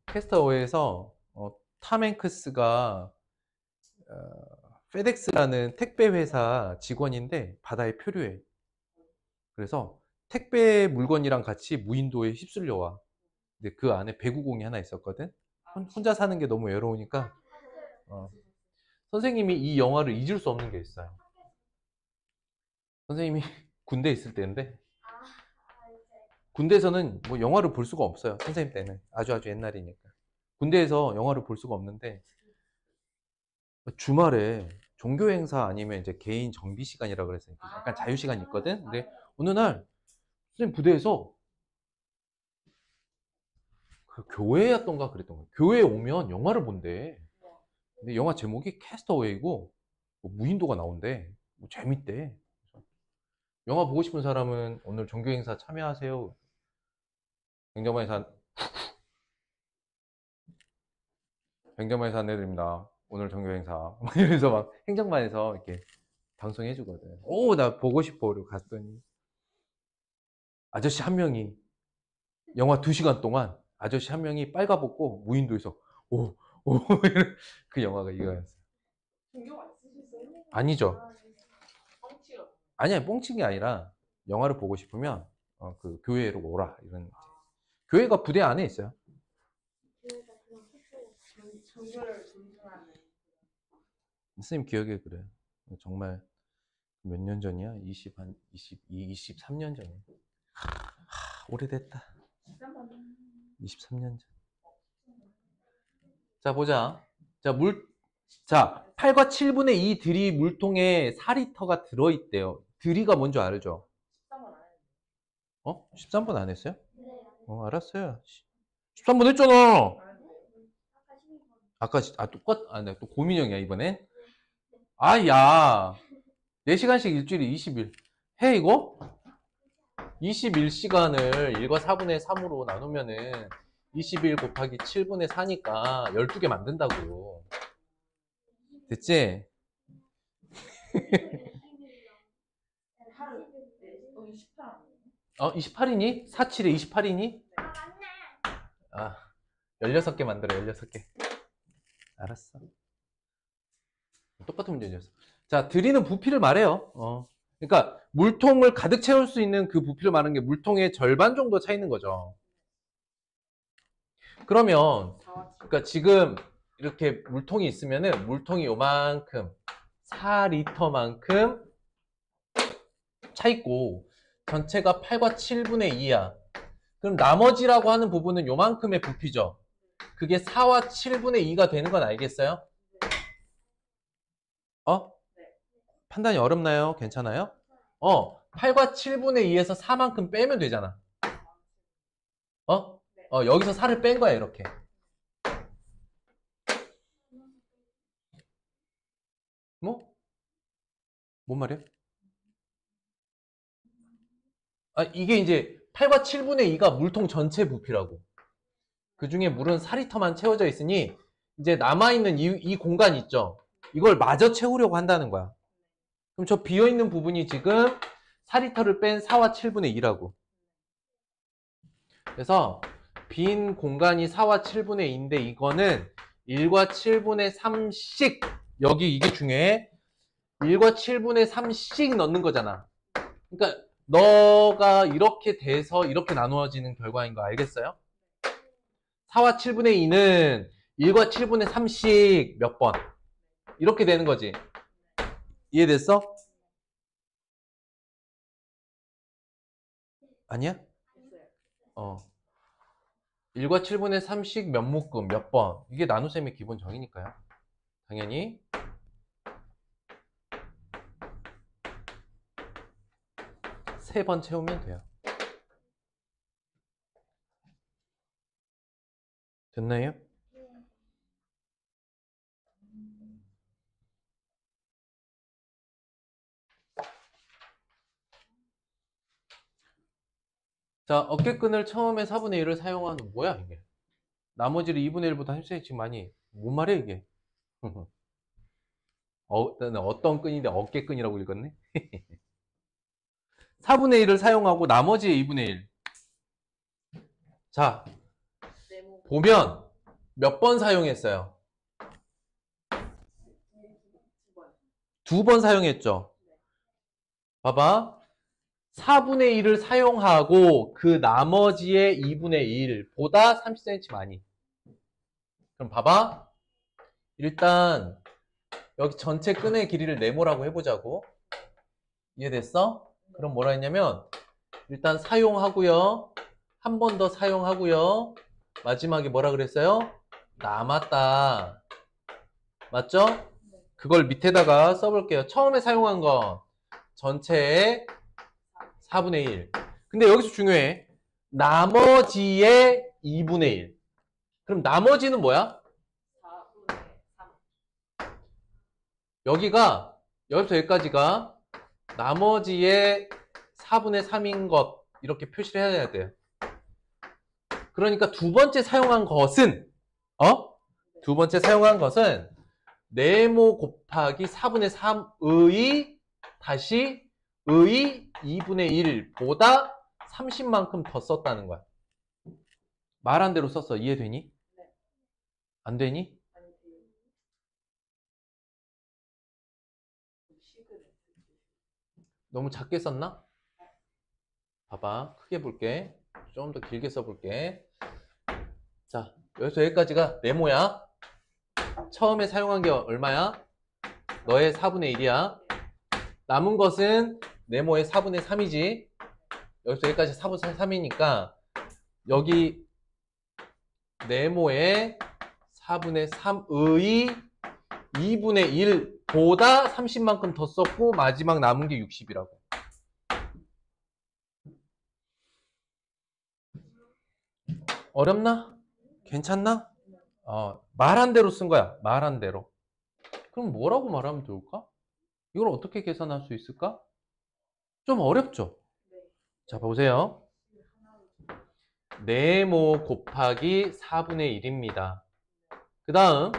캐스터웨이에서 탐 행크스가 페덱스라는 택배 회사 직원인데 바다에 표류해. 그래서 택배 물건이랑 같이 무인도에 휩쓸려 와. 근데 그 안에 배구공이 하나 있었거든. 혼자 사는 게 너무 외로우니까 선생님이 이 영화를 잊을 수 없는 게 있어요. 선생님이 군대에 있을 때인데 군대에서는 뭐 영화를 볼 수가 없어요. 선생님 때는 아주 옛날이니까 군대에서 영화를 볼 수가 없는데 주말에 종교 행사 아니면 이제 개인 정비 시간이라 그래서 약간 자유 시간이 있거든. 근데 어느 날 선생님 부대에서 그 교회였던가 그랬던 거예요. 교회에 오면 영화를 본대. 근데 영화 제목이 캐스터웨이고 뭐 무인도가 나온대. 뭐 재밌대. 영화 보고 싶은 사람은 오늘 종교 행사 참여하세요. 행정반에서 안내드립니다. 오늘 종교 행사. 이래서 막 행정반에서 이렇게 방송해주거든. 오, 나 보고 싶어. 그리고 갔더니 아저씨 한 명이 영화 2시간 동안 아저씨 한 명이 빨가벗고 무인도에서 오, 오, 그 영화가 이거였어. 종교가 있으셨어요? 아니죠. 뻥치요. 아니야, 뻥친 게 아니라 영화를 보고 싶으면 그 교회로 오라. 이런. 교회가 부대 안에 있어요. 종교를 존중하는. 선생님 기억에 그래. 정말 몇 년 전이야? 23년 전에. 오래됐다. 23년 전. 자, 보자. 자, 8과 7분의 2 들이 물통에 4리터가 들어있대요. 들이가 뭔지 알죠? 13번 안 했는데. 13번 안 했어요? 알았어요. 13번 했잖아. 아까, 네, 또 고민형이야, 이번엔. 야. 4시간씩 일주일에 20일. 해, 이거? 21시간을 1과 4분의 3으로 나누면은 21 곱하기 7분의 4니까 12개 만든다고. 됐지? 하루. 28. 28이니? 47에 28이니? 아, 16개 만들어, 16개. 알았어. 똑같은 문제였어. 자, 들이는 부피를 말해요. 그러니까 물통을 가득 채울 수 있는 그 부피를 말하는 게 물통의 절반 정도 차 있는 거죠. 그러면 그러니까 지금 이렇게 물통이 있으면은 물통이 요만큼 4리터만큼 차 있고 전체가 8과 7분의 2야. 그럼 나머지라고 하는 부분은 요만큼의 부피죠. 그게 4와 7분의 2가 되는 건 알겠어요? 판단이 어렵나요? 괜찮아요? 8과 7분의 2에서 4만큼 빼면 되잖아. 여기서 4를 뺀 거야, 이렇게. 뭐? 뭔 말이야? 이게 이제 8과 7분의 2가 물통 전체 부피라고. 그 중에 물은 4리터만 채워져 있으니 이제 남아있는 이 공간 있죠? 이걸 마저 채우려고 한다는 거야. 그럼 저 비어있는 부분이 지금 4리터를 뺀 4와 7분의 2라고. 그래서 빈 공간이 4와 7분의 2인데 이거는 1과 7분의 3씩 여기 이게 중요해. 1과 7분의 3씩 넣는 거잖아. 그러니까 너가 이렇게 돼서 이렇게 나누어지는 결과인 거 알겠어요? 4와 7분의 2는 1과 7분의 3씩 몇 번? 이렇게 되는 거지. 이해됐어? 아니야? 1과 7분의 3씩 몇 묶음, 몇 번. 이게 나눗셈의 기본 정의니까요. 당연히. 세 번 채우면 돼요. 됐나요? 자, 어깨끈을 처음에 4분의 1을 사용하는 뭐야 이게? 나머지를 2분의 1보다 30cm 지금 많이 뭔 말이야 이게? 나는 어떤 끈인데 어깨끈이라고 읽었네? 4분의 1을 사용하고 나머지의 2분의 1. 자, 보면 몇 번 사용했어요? 2번 사용했죠? 봐봐. 4분의 1을 사용하고 그 나머지의 2분의 1보다 30cm 많이. 그럼 봐봐. 일단 여기 전체 끈의 길이를 네모라고 해보자고. 이해됐어? 그럼 뭐라 했냐면 일단 사용하고요. 한 번 더 사용하고요. 마지막에 뭐라 그랬어요? 남았다. 맞죠? 그걸 밑에다가 써볼게요. 처음에 사용한 건 전체의 4분의 1. 근데 여기서 중요해. 나머지의 2분의 1. 그럼 나머지는 뭐야? 4분의 3. 여기가 여기부터 여기까지가 나머지의 4분의 3인 것 이렇게 표시를 해야 돼요. 그러니까 두 번째 사용한 것은 두 번째 사용한 것은 네모 곱하기 4분의 3의 다시 의 2분의 1보다 30만큼 더 썼다는 거야. 말한 대로 썼어. 이해되니? 네. 안 되니? 아니 식을 너무 작게 썼나? 봐봐. 크게 볼게. 좀 더 길게 써볼게. 자, 여기서 여기까지가 네모야. 처음에 사용한 게 얼마야? 너의 4분의 1이야. 남은 것은 네모의 4분의 3이지. 여기서 여기까지 4분의 3이니까 여기 네모의 4분의 3의 2분의 1보다 30만큼 더 썼고 마지막 남은 게 60이라고. 어렵나? 괜찮나? 말한 대로 쓴 거야. 말한 대로. 그럼 뭐라고 말하면 좋을까? 이걸 어떻게 계산할 수 있을까? 좀 어렵죠? 자, 보세요. 네모 곱하기 4분의 1입니다. 그 다음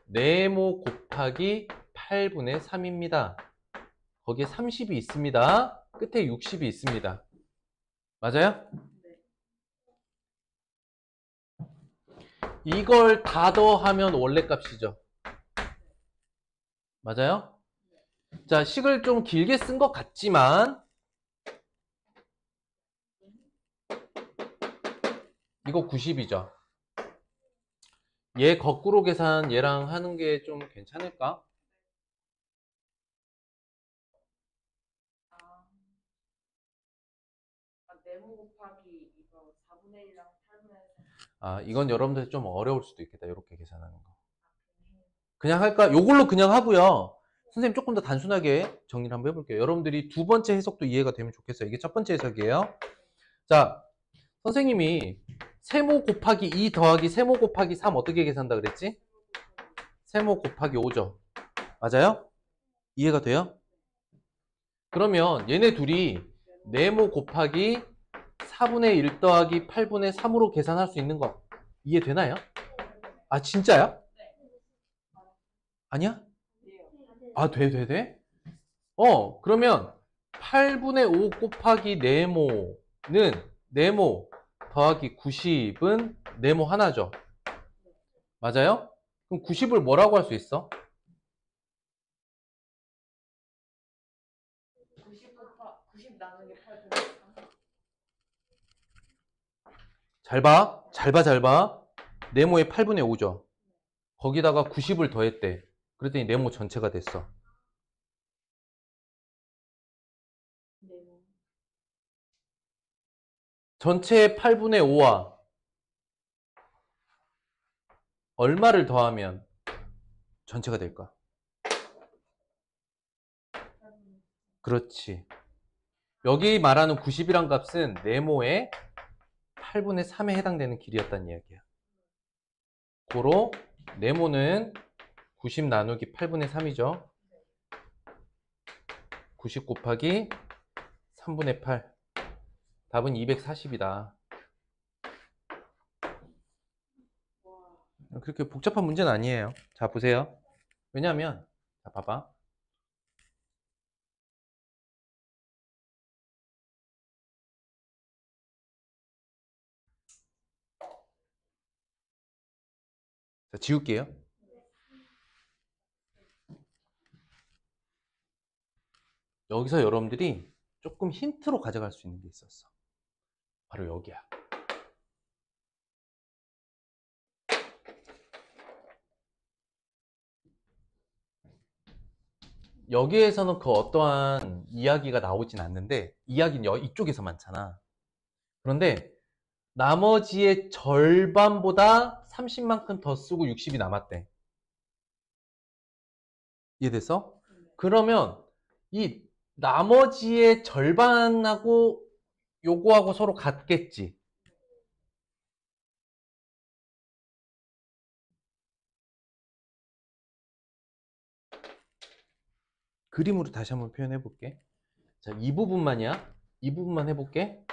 네모 곱하기 8분의 3입니다. 거기에 30이 있습니다. 끝에 60이 있습니다. 맞아요? 이걸 다 더하면 원래 값이죠. 맞아요? 자, 식을 좀 길게 쓴 것 같지만 이거 90이죠. 얘 거꾸로 계산 얘랑 하는 게 좀 괜찮을까? 네모 곱하기 이거 4분의 1이랑 8분의 3. 이건 여러분들 좀 어려울 수도 있겠다. 이렇게 계산하는 거. 그냥 할까? 요걸로 그냥 하고요. 선생님 조금 더 단순하게 정리를 한번 해볼게요. 여러분들이 두 번째 해석도 이해가 되면 좋겠어요. 이게 첫 번째 해석이에요. 자, 선생님이 세모 곱하기 2 더하기 세모 곱하기 3 어떻게 계산한다 그랬지? 세모 곱하기 5죠. 맞아요? 이해가 돼요? 그러면 얘네 둘이 네모 곱하기 4분의 1 더하기 8분의 3으로 계산할 수 있는 거 이해되나요? 아, 진짜야? 아니야? 아, 돼? 그러면 8분의 5 곱하기 네모는 네모 더하기 90은 네모 하나죠. 맞아요? 그럼 90을 뭐라고 할 수 있어? 90 나누기 8분의 3. 잘 봐. 네모의 8분의 5죠. 거기다가 90을 더했대. 그랬더니 네모 전체가 됐어. 네모. 전체의 8분의 5와 얼마를 더하면 전체가 될까? 그렇지. 여기 말하는 90이란 값은 네모의 8분의 3에 해당되는 길이었다는 이야기야. 고로 네모는 90 나누기 8분의 3이죠. 90 곱하기 3분의 8. 답은 240이다. 그렇게 복잡한 문제는 아니에요. 자, 보세요. 왜냐면, 자, 봐봐. 자, 지울게요. 여기서 여러분들이 조금 힌트로 가져갈 수 있는 게 있었어. 바로 여기야. 여기에서는 그 어떠한 이야기가 나오진 않는데 이야기는 이쪽에서 많잖아. 그런데 나머지의 절반보다 30만큼 더 쓰고 60이 남았대. 이해됐어? 그러면 이 나머지의 절반하고 요거하고 서로 같겠지. 그림으로 다시 한번 표현해 볼게. 자, 이 부분만이야. 이 부분만 해볼게.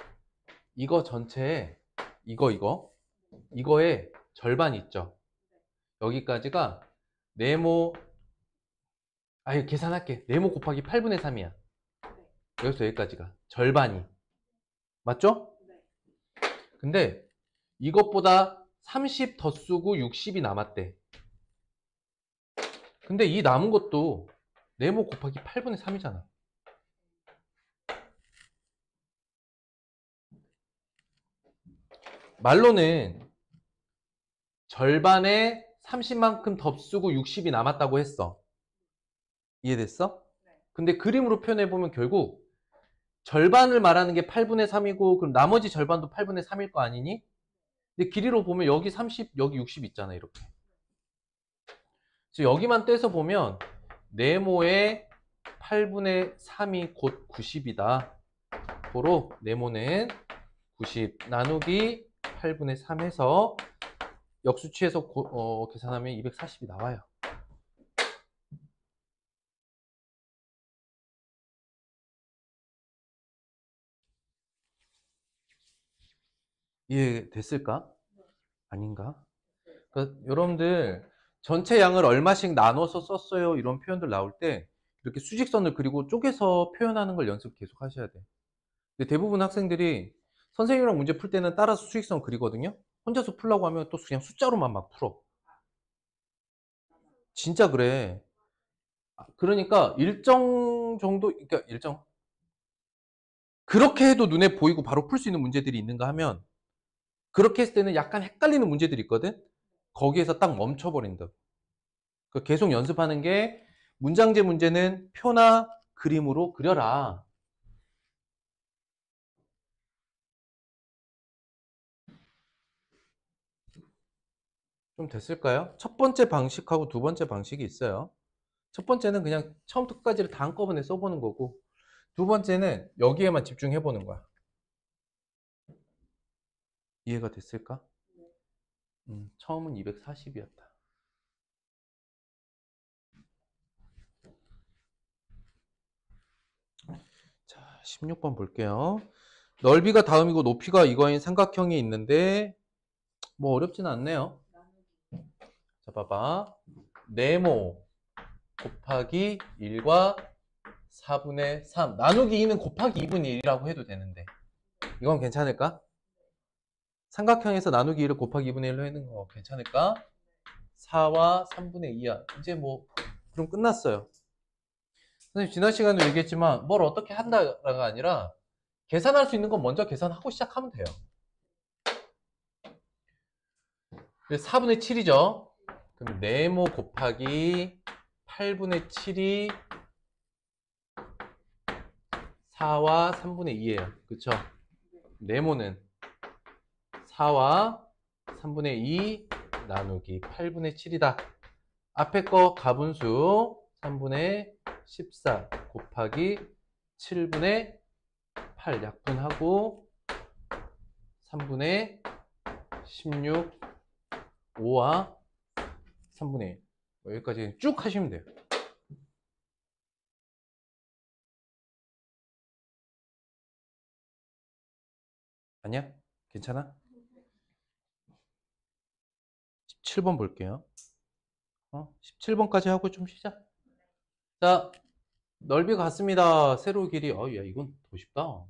이거 전체에 이거의 절반 있죠. 여기까지가 네모, 아니 계산할게. 네모 곱하기 8분의 3이야. 여기서 여기까지가 절반이. 맞죠? 근데 이것보다 30 더 쓰고 60이 남았대. 근데 이 남은 것도 네모 곱하기 8분의 3이잖아. 말로는 절반에 30만큼 더 쓰고 60이 남았다고 했어. 이해됐어? 근데 그림으로 표현해보면 결국 절반을 말하는 게 8분의 3이고 그럼 나머지 절반도 8분의 3일 거 아니니? 근데 길이로 보면 여기 30, 여기 60 있잖아, 이렇게. 그래서 여기만 떼서 보면 네모의 8분의 3이 곧 90이다. 고로 네모는 90 나누기 8분의 3 해서 역수치해서 계산하면 240이 나와요. 이해됐을까? 아닌가? 그러니까 여러분들 전체 양을 얼마씩 나눠서 썼어요 이런 표현들 나올 때 이렇게 수직선을 그리고 쪼개서 표현하는 걸 연습 계속 하셔야 돼. 근데 대부분 학생들이 선생님이랑 문제 풀 때는 따라서 수직선 그리거든요. 혼자서 풀라고 하면 또 그냥 숫자로만 막 풀어. 진짜 그래. 그러니까 일정 정도, 그러니까 그렇게 해도 눈에 보이고 바로 풀 수 있는 문제들이 있는가 하면 그렇게 했을 때는 약간 헷갈리는 문제들이 있거든. 거기에서 딱 멈춰버린다. 그러니까 계속 연습하는 게 문장제 문제는 표나 그림으로 그려라. 좀 됐을까요? 첫 번째 방식하고 두 번째 방식이 있어요. 첫 번째는 그냥 처음부터 끝까지를 다 한꺼번에 써보는 거고 두 번째는 여기에만 집중해보는 거야. 이해가 됐을까? 처음은 240이었다. 자, 16번 볼게요. 넓이가 다음이고 높이가 이거인 삼각형이 있는데 뭐 어렵진 않네요. 자, 봐봐. 네모 곱하기 1과 4분의 3 나누기 2는 곱하기 2분의 1이라고 해도 되는데 이건 괜찮을까? 삼각형에서 나누기 1을 곱하기 2분의 1로 해는 거 괜찮을까? 4와 3분의 2야. 이제 뭐 그럼 끝났어요. 선생님 지난 시간에 얘기했지만 뭘 어떻게 한다가 아니라 계산할 수 있는 건 먼저 계산하고 시작하면 돼요. 4분의 7이죠. 그럼 네모 곱하기 8분의 7이 4와 3분의 2예요. 그쵸? 네모는 4와 3분의 2 나누기 8분의 7이다. 앞에 거 가분수 3분의 14 곱하기 7분의 8 약분하고 3분의 16 5와 3분의 1 여기까지 쭉 하시면 돼요. 아니야? 괜찮아? 17번 볼게요. 17번까지 하고 좀 쉬자. 자, 넓이 같습니다. 세로 길이. 야, 이건 더 쉽다.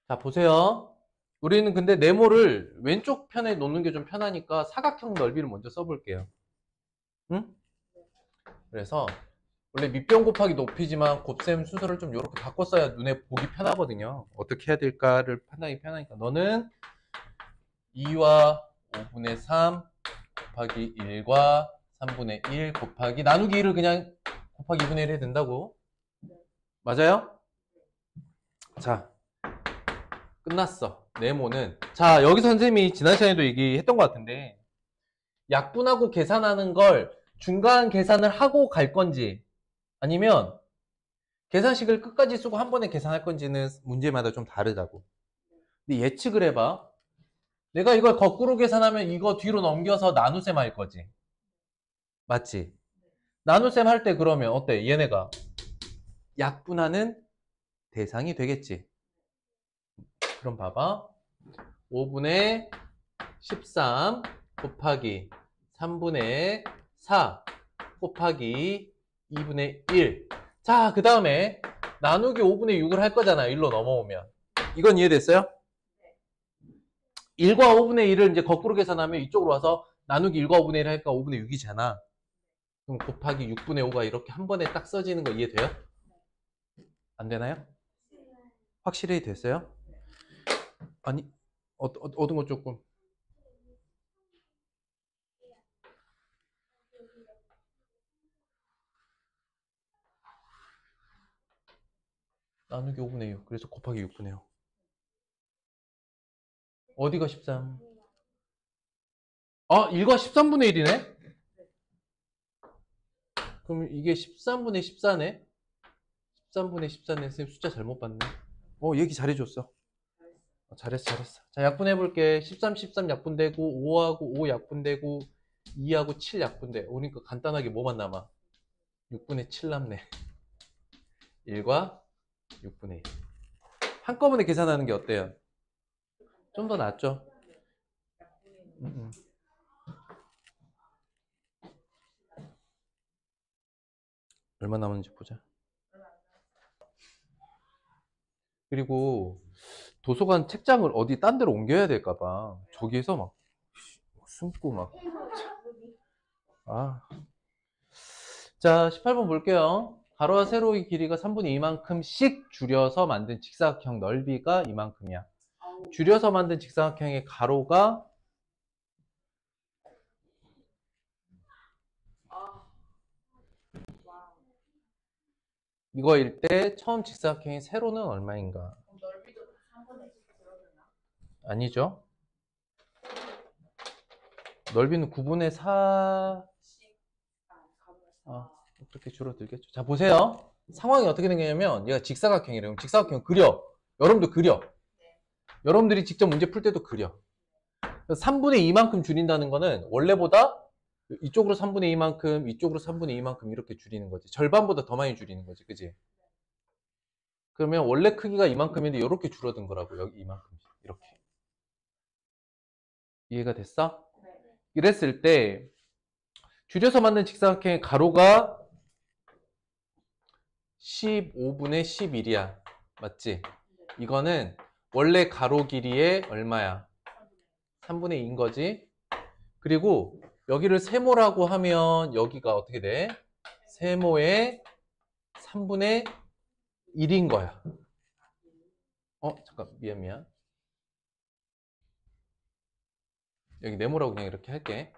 자, 보세요. 우리는 근데 네모를 왼쪽 편에 놓는 게 좀 편하니까 사각형 넓이를 먼저 써볼게요. 응? 그래서 원래 밑변 곱하기 높이지만 곱셈 순서를 좀 이렇게 바꿔 써야 눈에 보기 편하거든요. 어떻게 해야 될까를 판단하기 편하니까 너는 2와 5분의 3 곱하기 1과 3분의 1 곱하기 나누기 1을 그냥 곱하기 2분의 1 해야 된다고. 맞아요? 자, 끝났어. 네모는. 자, 여기서 선생님이 지난 시간에도 얘기했던 것 같은데 약분하고 계산하는 걸 중간 계산을 하고 갈 건지 아니면 계산식을 끝까지 쓰고 한 번에 계산할 건지는 문제마다 좀 다르다고. 근데 예측을 해봐. 내가 이걸 거꾸로 계산하면 이거 뒤로 넘겨서 나눗셈 할 거지. 맞지? 나눗셈 할 때 그러면 어때? 얘네가 약분하는 대상이 되겠지. 그럼 봐봐. 5분의 13 곱하기 3분의 4 곱하기 2분의 1. 자, 그 다음에 나누기 5분의 6을 할 거잖아. 1로 넘어오면. 이건 이해됐어요? 1과 5분의 1을 이제 거꾸로 계산하면 이쪽으로 와서 나누기 1과 5분의 1 하니까 5분의 6이잖아. 그럼 곱하기 6분의 5가 이렇게 한 번에 딱 써지는 거 이해돼요? 안 되나요? 확실히 됐어요? 아니, 얻은 거 조금. 나누기 5분의 6. 그래서 곱하기 6분의 5. 어디가 13? 아, 1과 13분의 1이네? 그럼 이게 13분의 14네? 13분의 14네. 선생님 숫자 잘못 봤네. 얘기 잘해줬어. 잘했어. 자, 약분해볼게. 13, 13 약분되고, 5하고 5 약분되고, 2하고 7 약분돼. 그러니까 간단하게 뭐만 남아? 6분의 7 남네. 1과 6분의 1. 한꺼번에 계산하는 게 어때요? 좀 더 낫죠? 얼마 남았는지 보자. 그리고 도서관 책장을 어디 딴 데로 옮겨야 될까봐 저기에서 막 숨고 막. 자, 18번 볼게요. 가로와 세로의 길이가 3분의 2만큼씩 줄여서 만든 직사각형 넓이가 이만큼이야. 줄여서 만든 직사각형의 가로가 이거일 때 처음 직사각형의 세로는 얼마인가? 넓이도 3분의 1 줄어드나? 아니죠. 넓이는 9분의 4. 어떻게 줄어들겠죠. 자, 보세요. 상황이 어떻게 되냐면 얘가 직사각형이래요. 직사각형 그려. 여러분도 그려. 여러분들이 직접 문제 풀 때도 그려. 3분의 2만큼 줄인다는 거는 원래보다 이쪽으로 3분의 2만큼, 이쪽으로 3분의 2만큼 이렇게 줄이는 거지. 절반보다 더 많이 줄이는 거지. 그지? 그러면 원래 크기가 이만큼인데 이렇게 줄어든 거라고. 여기 이만큼. 이렇게. 이해가 됐어? 네. 이랬을 때 줄여서 만든 직사각형의 가로가 15분의 11이야. 맞지? 이거는 원래 가로 길이의 얼마야? 3분의 2인 거지. 그리고 여기를 세모라고 하면 여기가 어떻게 돼? 세모의 3분의 1인 거야. 잠깐 미안. 여기 네모라고 그냥 이렇게 할게.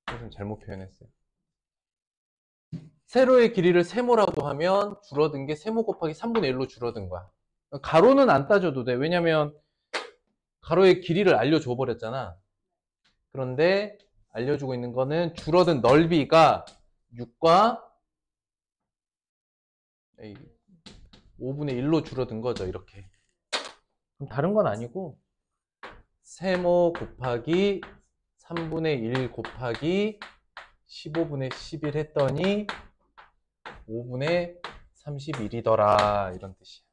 좀 잘못 표현했어요. 세로의 길이를 세모라고 하면 줄어든 게 세모 곱하기 3분의 1로 줄어든 거야. 가로는 안 따져도 돼. 왜냐면 가로의 길이를 알려줘 버렸잖아. 그런데 알려주고 있는 거는 줄어든 넓이가 6과 5분의 1로 줄어든 거죠. 이렇게. 그럼 다른 건 아니고 세모 곱하기 3분의 1 곱하기 15분의 11 했더니 5분의 31이더라. 이런 뜻이야.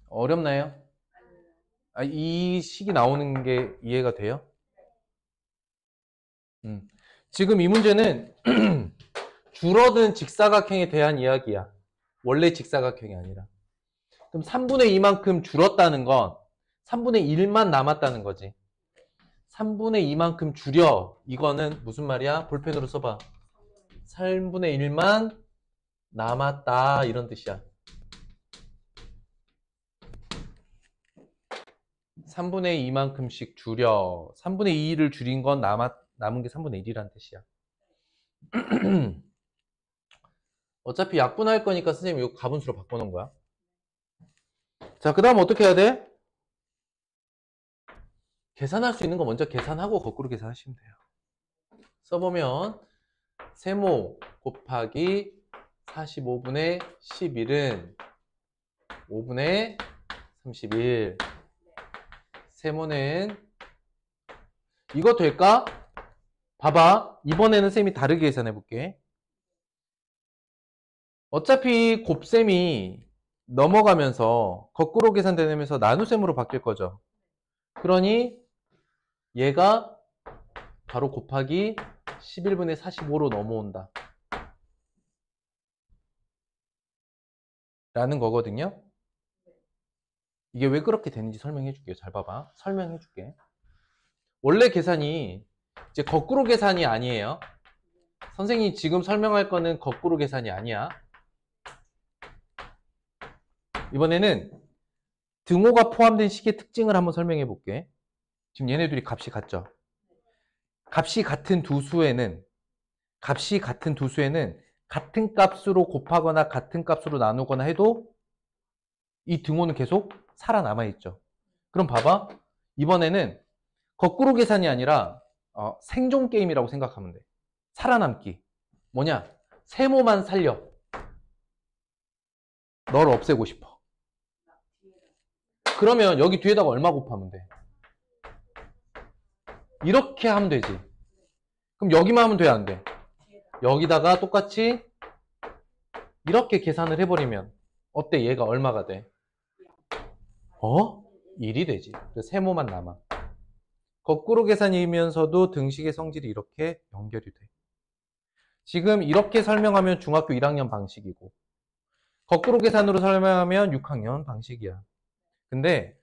어렵나요? 이 식이 나오는 게 이해가 돼요? 지금 이 문제는 줄어든 직사각형에 대한 이야기야. 원래 직사각형이 아니라. 그럼 3분의 2만큼 줄었다는 건 3분의 1만 남았다는 거지. 3분의 2만큼 줄여. 이거는 무슨 말이야? 볼펜으로 써봐. 3분의 1만 남았다. 이런 뜻이야. 3분의 2만큼씩 줄여. 3분의 2를 줄인 건 남은 게 3분의 1이란 뜻이야. 어차피 약분할 거니까 선생님 이거 가분수로 바꿔놓은 거야. 자, 그 다음 어떻게 해야 돼? 계산할 수 있는 거 먼저 계산하고 거꾸로 계산하시면 돼요. 써보면 세모 곱하기 45분의 11은 5분의 31. 세모는 이거 될까? 봐봐. 이번에는 쌤이 다르게 계산해 볼게. 어차피 곱셈이 넘어가면서 거꾸로 계산되면서 나눗셈으로 바뀔 거죠. 그러니 얘가 바로 곱하기 11분의 45로 넘어온다. 라는 거거든요. 이게 왜 그렇게 되는지 설명해 줄게요. 잘 봐봐. 설명해 줄게. 원래 계산이 이제 거꾸로 계산이 아니에요. 선생님이 지금 설명할 거는 거꾸로 계산이 아니야. 이번에는 등호가 포함된 식의 특징을 한번 설명해 볼게. 지금 얘네들이 값이 같죠? 값이 같은 두 수에는 같은 값으로 곱하거나 같은 값으로 나누거나 해도 이 등호는 계속 살아남아 있죠. 그럼 봐봐. 이번에는 거꾸로 계산이 아니라 생존 게임이라고 생각하면 돼. 살아남기. 뭐냐? 세모만 살려. 널 없애고 싶어. 그러면 여기 뒤에다가 얼마 곱하면 돼? 이렇게 하면 되지. 그럼 여기만 하면 돼, 안 돼? 여기다가 똑같이 이렇게 계산을 해버리면 어때? 얘가 얼마가 돼? 1이 되지. 그래서 세모만 남아. 거꾸로 계산이면서도 등식의 성질이 이렇게 연결이 돼. 지금 이렇게 설명하면 중학교 1학년 방식이고 거꾸로 계산으로 설명하면 6학년 방식이야. 근데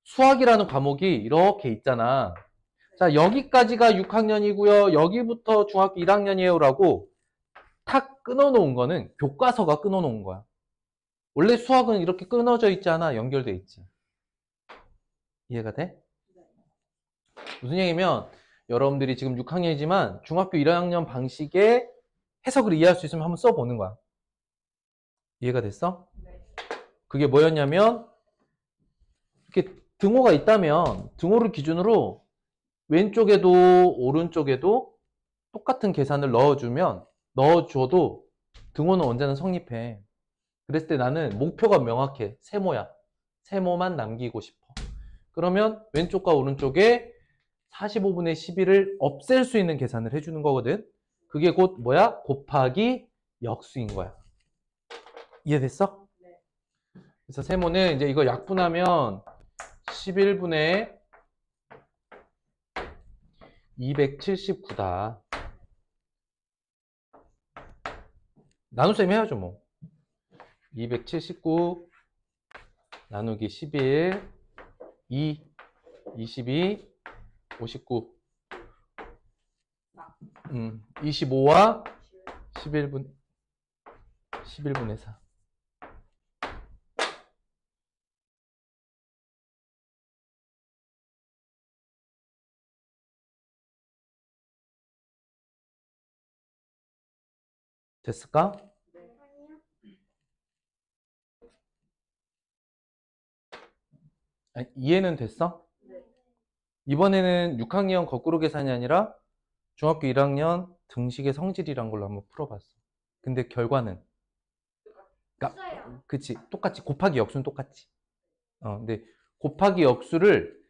수학이라는 과목이 이렇게 있잖아. 자, 여기까지가 6학년이고요. 여기부터 중학교 1학년이에요 라고 탁 끊어놓은 거는 교과서가 끊어놓은 거야. 원래 수학은 이렇게 끊어져 있지 않아? 연결돼 있지. 이해가 돼? 무슨 얘기냐면 여러분들이 지금 6학년이지만 중학교 1학년 방식의 해석을 이해할 수 있으면 한번 써보는 거야. 이해가 됐어? 그게 뭐였냐면 이렇게 등호가 있다면 등호를 기준으로 왼쪽에도 오른쪽에도 똑같은 계산을 넣어줘도 등호는 언제나 성립해. 그랬을 때 나는 목표가 명확해. 세모야. 세모만 남기고 싶어. 그러면 왼쪽과 오른쪽에 45분의 11을 없앨 수 있는 계산을 해주는 거거든. 그게 곧 뭐야? 곱하기 역수인 거야. 이해됐어? 네. 그래서 세모는 이제 이거 약분하면 11분의 279다. 나눗셈 해야죠 뭐. 279 나누기 11 2 22 59 25와 11분의 4. 됐을까? 아니, 이해는 됐어? 이번에는 6학년 거꾸로 계산이 아니라 중학교 1학년 등식의 성질이란 걸로 한번 풀어봤어. 근데 결과는 그치, 똑같이 곱하기 역수는 똑같지. 근데 곱하기 역수를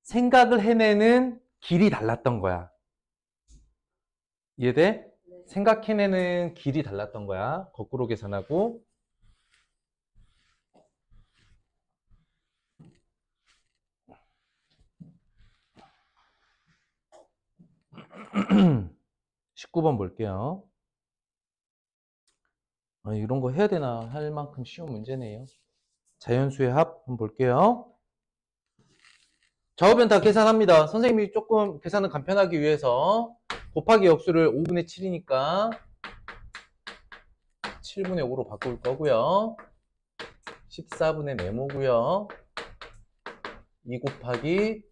생각을 해내는 길이 달랐던 거야. 이해돼? 생각해내는 길이 달랐던 거야. 거꾸로 계산하고. (19번) 19번 볼게요. 이런 거 해야 되나 할 만큼 쉬운 문제네요. 자연수의 합 한번 볼게요. 좌우변 다 계산합니다. 선생님이 조금 계산을 간편하기 위해서 곱하기 역수를 5분의 7이니까 7분의 5로 바꿀 거고요. 14분의 네모고요. 2 곱하기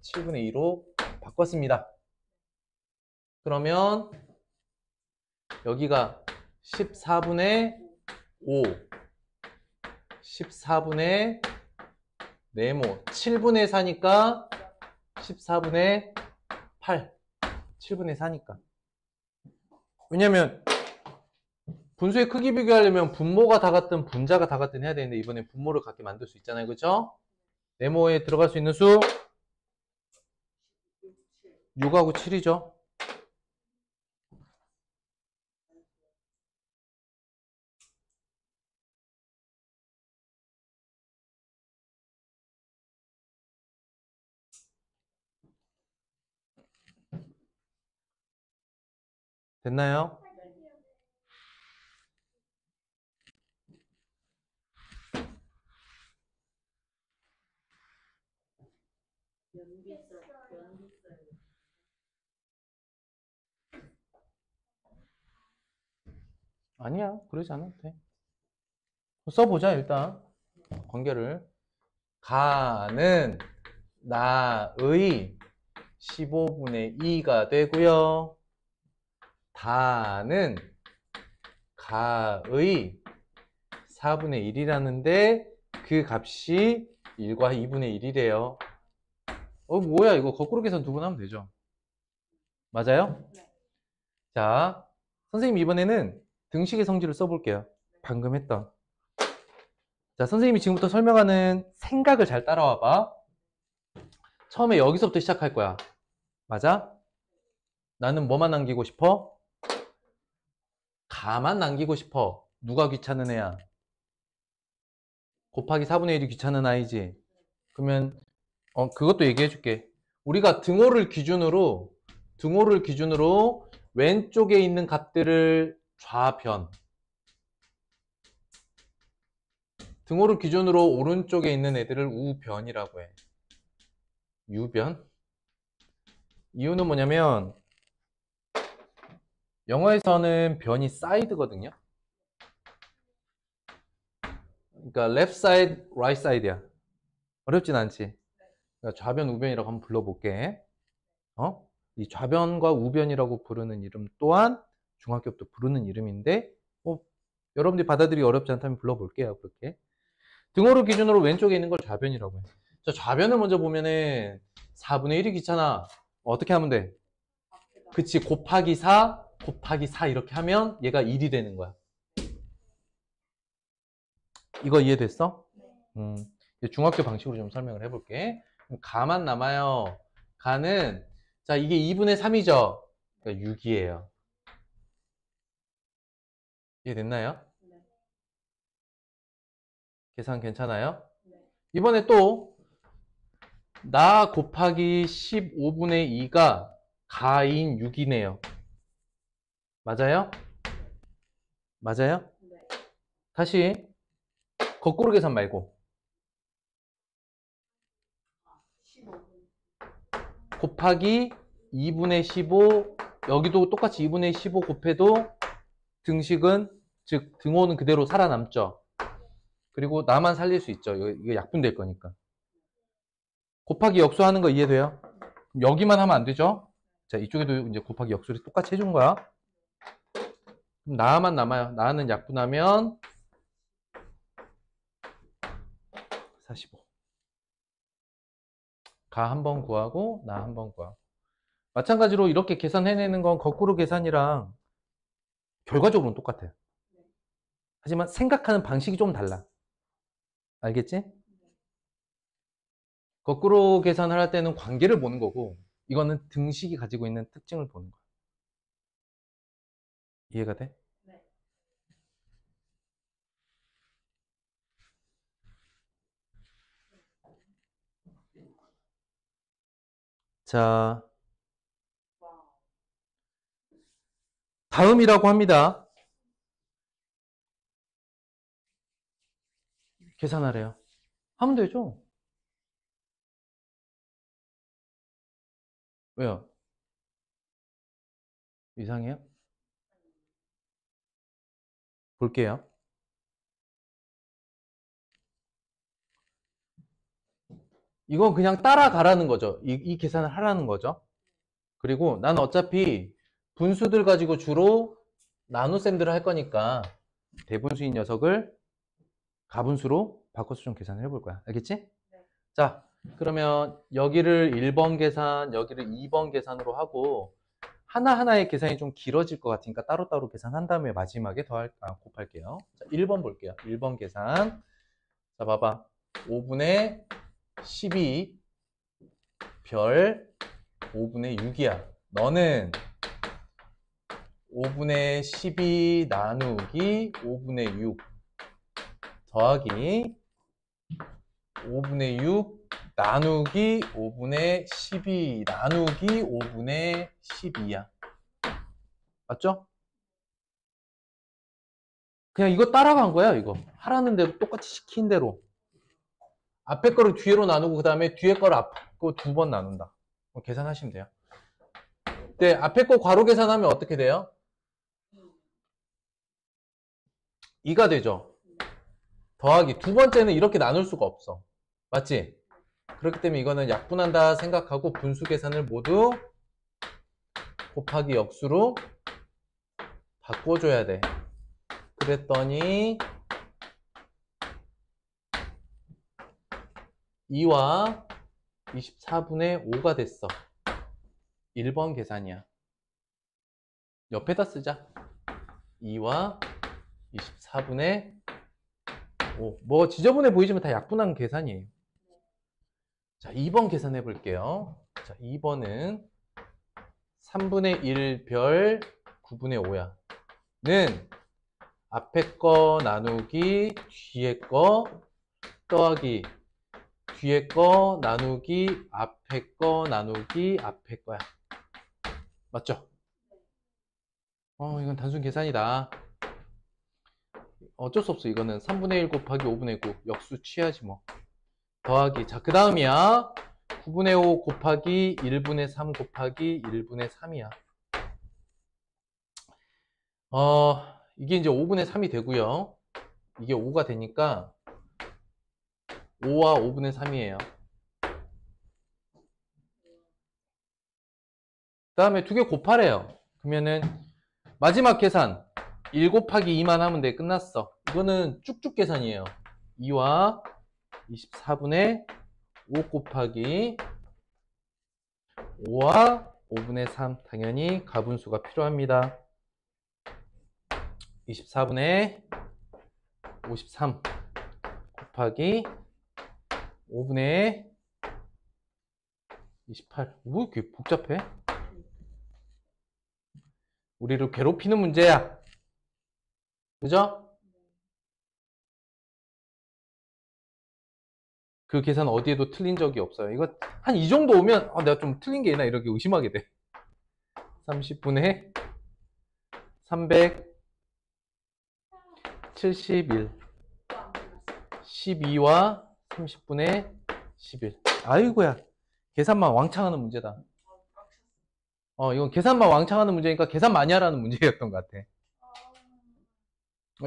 7분의 2로 바꿨습니다. 그러면 여기가 14분의 5, 14분의 네모, 7분의 4니까 14분의 8, 7분의 4니까. 왜냐면 분수의 크기 비교하려면 분모가 다 같든 분자가 다 같든 해야 되는데 이번에 분모를 같게 만들 수 있잖아요. 그렇죠? 네모에 들어갈 수 있는 수 6하고 7이죠. 됐나요? 연기썰. 아니야, 그러지 않아도 돼. 써보자, 일단. 관계를. 가는 나의 15분의 2가 되고요. 다는 가의 4분의 1이라는데 그 값이 1과 2분의 1이래요. 뭐야, 이거 거꾸로 계산 두 번 하면 되죠. 맞아요? 네. 자, 선생님 이번에는 등식의 성질을 써볼게요. 방금 했던. 자, 선생님이 지금부터 설명하는 생각을 잘 따라와 봐. 처음에 여기서부터 시작할 거야. 맞아? 나는 뭐만 남기고 싶어? 가만 남기고 싶어. 누가 귀찮은 애야? 곱하기 4분의 1이 귀찮은 아이지? 그러면 그것도 얘기해 줄게. 우리가 등호를 기준으로 왼쪽에 있는 값들을 좌변, 등호를 기준으로 오른쪽에 있는 애들을 우변이라고 해. 유변? 이유는 뭐냐면 영어에서는 변이 사이드거든요. 그러니까 left side, right side야. 어렵진 않지. 그러니까 좌변, 우변이라고 한번 불러볼게. 이 좌변과 우변이라고 부르는 이름 또한 중학교부터 부르는 이름인데 여러분들이 받아들이기 어렵지 않다면 불러볼게요. 그렇게. 등호를 기준으로 왼쪽에 있는 걸 좌변이라고 해. 자, 좌변을 먼저 보면은 4분의 1이 귀찮아. 어떻게 하면 돼? 그치, 곱하기 4 이렇게 하면 얘가 1이 되는 거야. 이거 이해됐어? 중학교 방식으로 좀 설명을 해볼게. 가만 남아요. 가는, 자, 이게 2분의 3이죠? 그러니까 6이에요. 이해됐나요? 네. 계산 괜찮아요? 네. 이번에 또, 나 곱하기 15분의 2가 가인 6이네요. 맞아요? 맞아요? 네. 다시, 거꾸로 계산 말고. 15분. 곱하기 2분의 15, 여기도 똑같이 2분의 15 곱해도 등식은, 즉 등호는 그대로 살아남죠. 그리고 나만 살릴 수 있죠. 이거 약분될 거니까. 곱하기 역수하는 거 이해돼요? 여기만 하면 안 되죠? 자, 이쪽에도 이제 곱하기 역수를 똑같이 해준 거야. 그럼 나만 남아요. 나는 약분하면 45. 가 한 번 구하고 나 한 번 구하고. 마찬가지로 이렇게 계산해내는 건 거꾸로 계산이랑 결과적으로는 똑같아요. 하지만 생각하는 방식이 좀 달라. 알겠지? 거꾸로 계산을 할 때는 관계를 보는 거고 이거는 등식이 가지고 있는 특징을 보는 거야. 이해가 돼? 네. 자, 와. 다음이라고 합니다. 계산하래요. 하면 되죠? 왜요? 이상해요? 볼게요. 이건 그냥 따라가라는 거죠. 이 계산을 하라는 거죠. 그리고 나는 어차피 분수들 가지고 주로 나눗셈들을 할 거니까 대분수인 녀석을 가분수로 바꿔서 좀 계산을 해볼 거야. 알겠지? 네. 자, 그러면 여기를 1번 계산, 여기를 2번 계산으로 하고 하나하나의 계산이 좀 길어질 것 같으니까 따로따로 계산한 다음에 마지막에 곱할게요. 자, 1번 볼게요. 1번 계산. 자, 봐봐. 5분의 12 별 5분의 6이야. 너는 5분의 12 나누기 5분의 6 더하기 5분의 6 나누기 5분의 12 나누기 5분의 12야. 맞죠? 그냥 이거 따라간 거야, 이거. 하라는 대로 똑같이 시킨 대로. 앞에 거를 뒤로 나누고 그 다음에 뒤에 거를 앞에 거 2번 나눈다. 계산하시면 돼요. 네, 앞에 거 괄호 계산하면 어떻게 돼요? 2가 되죠. 더하기 두 번째는 이렇게 나눌 수가 없어. 맞지? 그렇기 때문에 이거는 약분한다 생각하고 분수 계산을 모두 곱하기 역수로 바꿔줘야 돼. 그랬더니 2와 24분의 5가 됐어. 1번 계산이야. 옆에다 쓰자. 2와 24분의 5. 뭐 지저분해 보이지만 다 약분한 계산이에요. 자, 2번 계산해 볼게요. 자, 2번은 3분의 1 별 9분의 5야. 는 앞에 거 나누기 뒤에 거 더하기 뒤에 거 나누기 앞에 거 나누기 앞에 거야. 맞죠? 이건 단순 계산이다. 어쩔 수 없어. 이거는 3분의 1 곱하기 5분의 9 역수 취하지 뭐. 더하기. 자, 그 다음이야. 9분의 5 곱하기 1분의 3 곱하기 1분의 3이야. 이게 이제 5분의 3이 되고요. 이게 5가 되니까 5와 5분의 3이에요. 그 다음에 두 개 곱하래요. 그러면은 마지막 계산 1 곱하기 2만 하면 돼. 끝났어. 이거는 쭉쭉 계산이에요. 2와 24분의 5 곱하기 5와 5분의 3. 당연히 가분수가 필요합니다. 24분의 53 곱하기 5분의 28. 뭐 이렇게 복잡해? 우리를 괴롭히는 문제야. 그죠? 그 계산 어디에도 틀린 적이 없어요. 이거 한 이 정도 오면 내가 좀 틀린 게 있나 이렇게 의심하게 돼. 30분의 371 12와 30분의 11. 아이고야. 계산만 왕창하는 문제다. 이건 계산만 왕창하는 문제니까 계산 많이 하라는 문제였던 것 같아.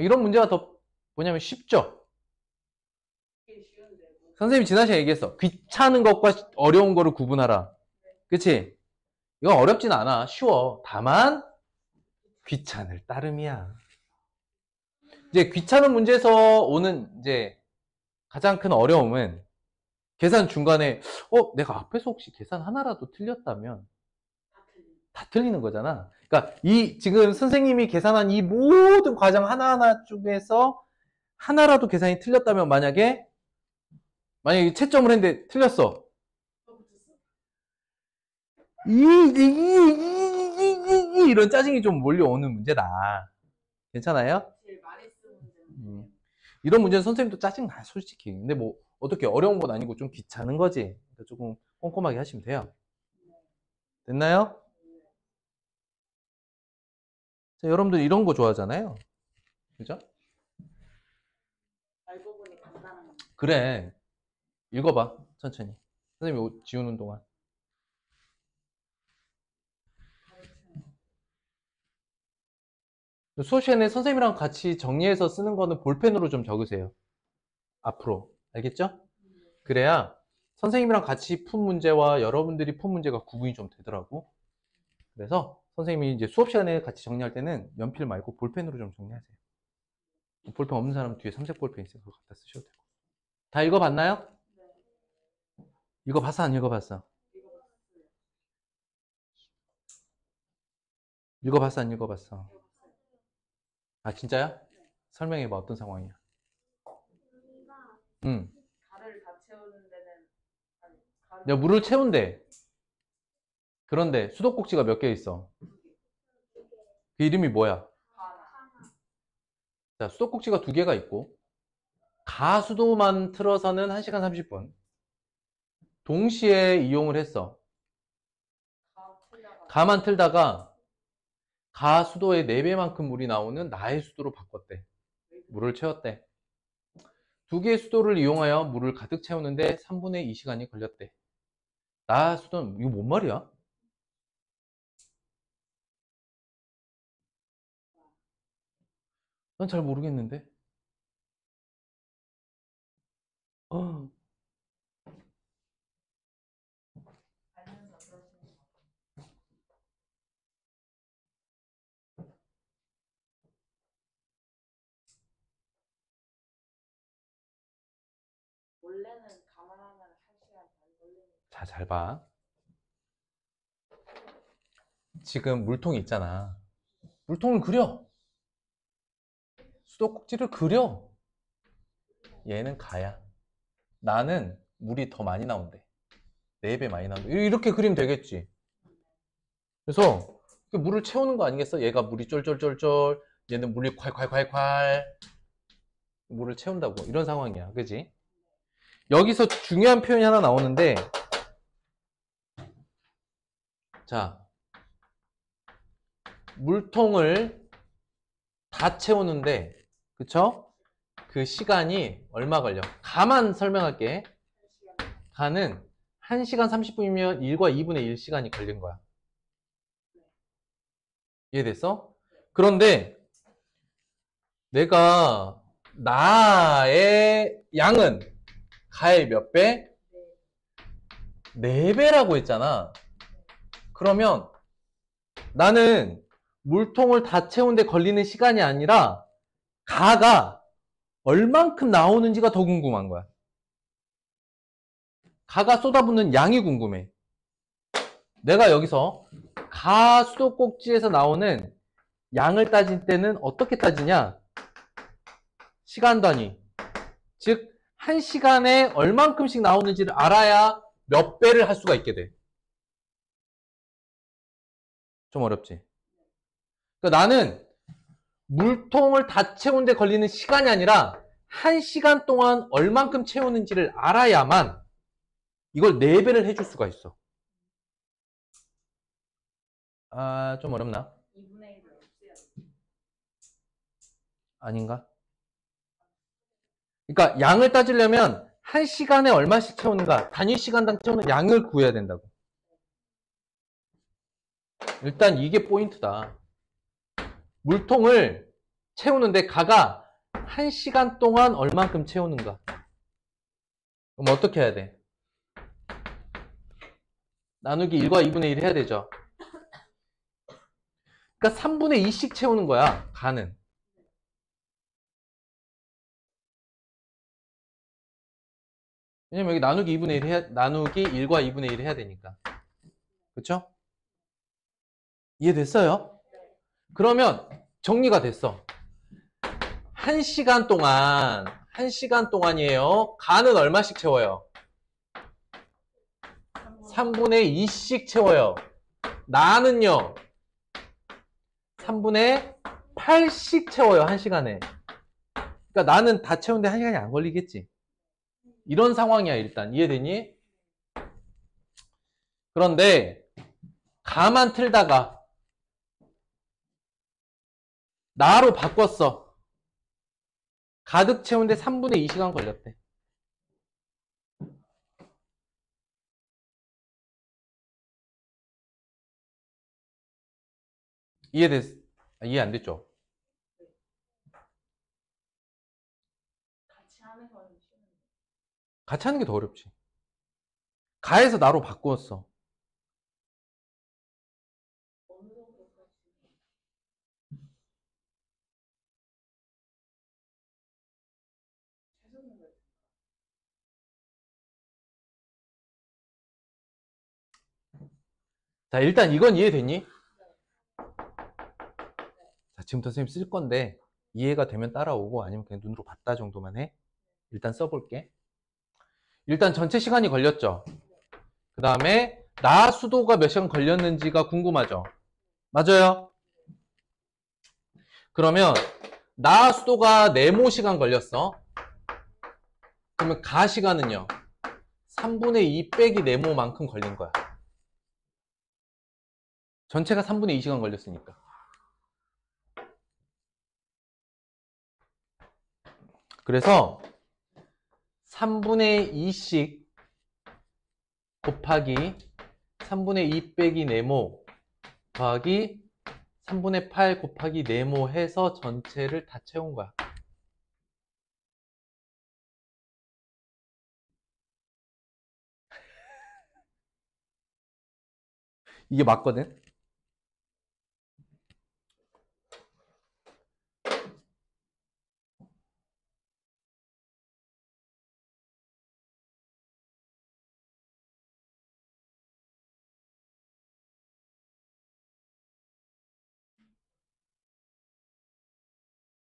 이런 문제가 더 뭐냐면 쉽죠? 선생님이 지난 시간에 얘기했어. 귀찮은 것과 어려운 거를 구분하라. 그치? 이건 어렵진 않아. 쉬워. 다만 귀찮을 따름이야. 이제 귀찮은 문제에서 오는 이제 가장 큰 어려움은 계산 중간에 내가 앞에서 혹시 계산 하나라도 틀렸다면 다 틀리는 거잖아. 그러니까 이 지금 선생님이 계산한 이 모든 과정 하나하나 쪽에서 하나라도 계산이 틀렸다면 만약에 채점을 했는데 틀렸어. 이런 짜증이 좀 몰려오는 문제다. 괜찮아요? 제일 많이 쓰는 문제는 이런 문제는 선생님도 짜증나, 솔직히. 근데 뭐 어떻게 어려운 건 아니고 좀 귀찮은 거지. 그러니까 조금 꼼꼼하게 하시면 돼요. 됐나요? 자, 여러분들 이런 거 좋아하잖아요. 그죠? 알고 보니 간단한 그래. 읽어봐. 천천히. 선생님이 옷 지우는 동안. 수업 시간에 선생님이랑 같이 정리해서 쓰는 거는 볼펜으로 좀 적으세요. 앞으로. 알겠죠? 그래야 선생님이랑 같이 푼 문제와 여러분들이 푼 문제가 구분이 좀 되더라고. 그래서 선생님이 이제 수업 시간에 같이 정리할 때는 연필 말고 볼펜으로 좀 정리하세요. 볼펜 없는 사람 뒤에 삼색 볼펜 있어요. 그거 갖다 쓰셔도 되고. 다 읽어봤나요? 읽어봤어, 안 읽어봤어? 읽어봤어, 안 읽어봤어? 아, 진짜야? 설명해봐. 어떤 상황이야? 응. 가를 다 채우는 데는 아니 내가 물을 채운대. 그런데 수도꼭지가 몇 개 있어? 그 이름이 뭐야? 하나. 자, 수도꼭지가 2개가 있고 가수도만 틀어서는 1시간 30분 동시에 이용을 했어. 가 틀려가. 가만 틀다가 가수도의 4배만큼 물이 나오는 나의 수도로 바꿨대. 물을 채웠대. 2개의 수도를 이용하여 물을 가득 채우는데 3분의 2시간이 걸렸대. 나 수도는 이거 뭔 말이야? 난 잘 모르겠는데. 어, 알면서 그러시는 거. 원래는 감안하면 1시간 반 걸리는. 자, 잘 봐. 지금 물통이 있잖아. 물통을 그려. 수도꼭지를 그려. 얘는 가야. 나는 물이 더 많이 나온대. 4배 많이 나온대. 이렇게 그리면 되겠지. 그래서 물을 채우는 거 아니겠어? 얘가 물이 쫄쫄쫄쫄, 얘는 물이 콸콸콸콸. 물을 채운다고. 이런 상황이야. 그지? 여기서 중요한 표현이 하나 나오는데, 자, 물통을 다 채우는데, 그쵸? 그 시간이 얼마 걸려? 가만 설명할게. 1시간. 가는 1시간 30분이면 1과 2분의 1 시간이 걸린 거야. 이해됐어? 그런데 내가 나의 양은 가의 몇 배? 4배라고 했잖아. 그러면 나는 물통을 다 채우는데 걸리는 시간이 아니라 가가 얼만큼 나오는지가 더 궁금한 거야. 가가 쏟아붓는 양이 궁금해. 내가 여기서 가 수도꼭지에서 나오는 양을 따질 때는 어떻게 따지냐? 시간 단위. 즉, 1시간에 얼만큼씩 나오는지를 알아야 몇 배를 할 수가 있게 돼. 좀 어렵지? 그러니까 나는 물통을 다 채우는데 걸리는 시간이 아니라 1시간 동안 얼만큼 채우는지를 알아야만 이걸 4배를 해줄 수가 있어. 아, 좀 어렵나? 2분의 1을 없애야 돼. 아닌가? 그러니까 양을 따지려면 1시간에 얼마씩 채우는가, 단위 시간당 채우는 양을 구해야 된다고. 일단 이게 포인트다. 물통을 채우는데 가가 1시간 동안 얼만큼 채우는가. 그럼 어떻게 해야 돼? 나누기 1과 2분의 1 해야 되죠. 그러니까 3분의 2씩 채우는 거야, 가는. 왜냐면 여기 나누기 2분의 1 해야, 나누기 1과 2분의 1 해야 되니까. 그쵸? 이해됐어요? 그러면 정리가 됐어. 1시간 동안, 1시간 동안이에요. 가는 얼마씩 채워요? 3분의 2씩 채워요. 나는요, 3분의 8씩 채워요, 1시간에. 그러니까 나는 다 채우는데 1시간이 안 걸리겠지. 이런 상황이야, 일단. 이해되니? 그런데 가만 틀다가 나로 바꿨어. 가득 채우는데 3분의 2시간 걸렸대. 이해 안 됐죠? 같이 하는 건 쉬운데. 같이 하는 게 더 어렵지. 가에서 나로 바꾸었어. 어느 정도까지 최소는 몇 자, 일단 이건 이해됐니? 자, 지금부터 선생님 쓸 건데 이해가 되면 따라오고 아니면 그냥 눈으로 봤다 정도만 해. 일단 써볼게. 일단 전체 시간이 걸렸죠. 그 다음에 나 수도가 몇 시간 걸렸는지가 궁금하죠? 맞아요? 그러면 나 수도가 네모 시간 걸렸어. 그러면 가 시간은요? 3분의 2 빼기 네모만큼 걸린 거야. 전체가 3분의 2시간 걸렸으니까. 그래서 3분의 2씩 곱하기 3분의 2 빼기 네모 더하기 3분의 8 곱하기 네모 해서 전체를 다 채운 거야. 이게 맞거든?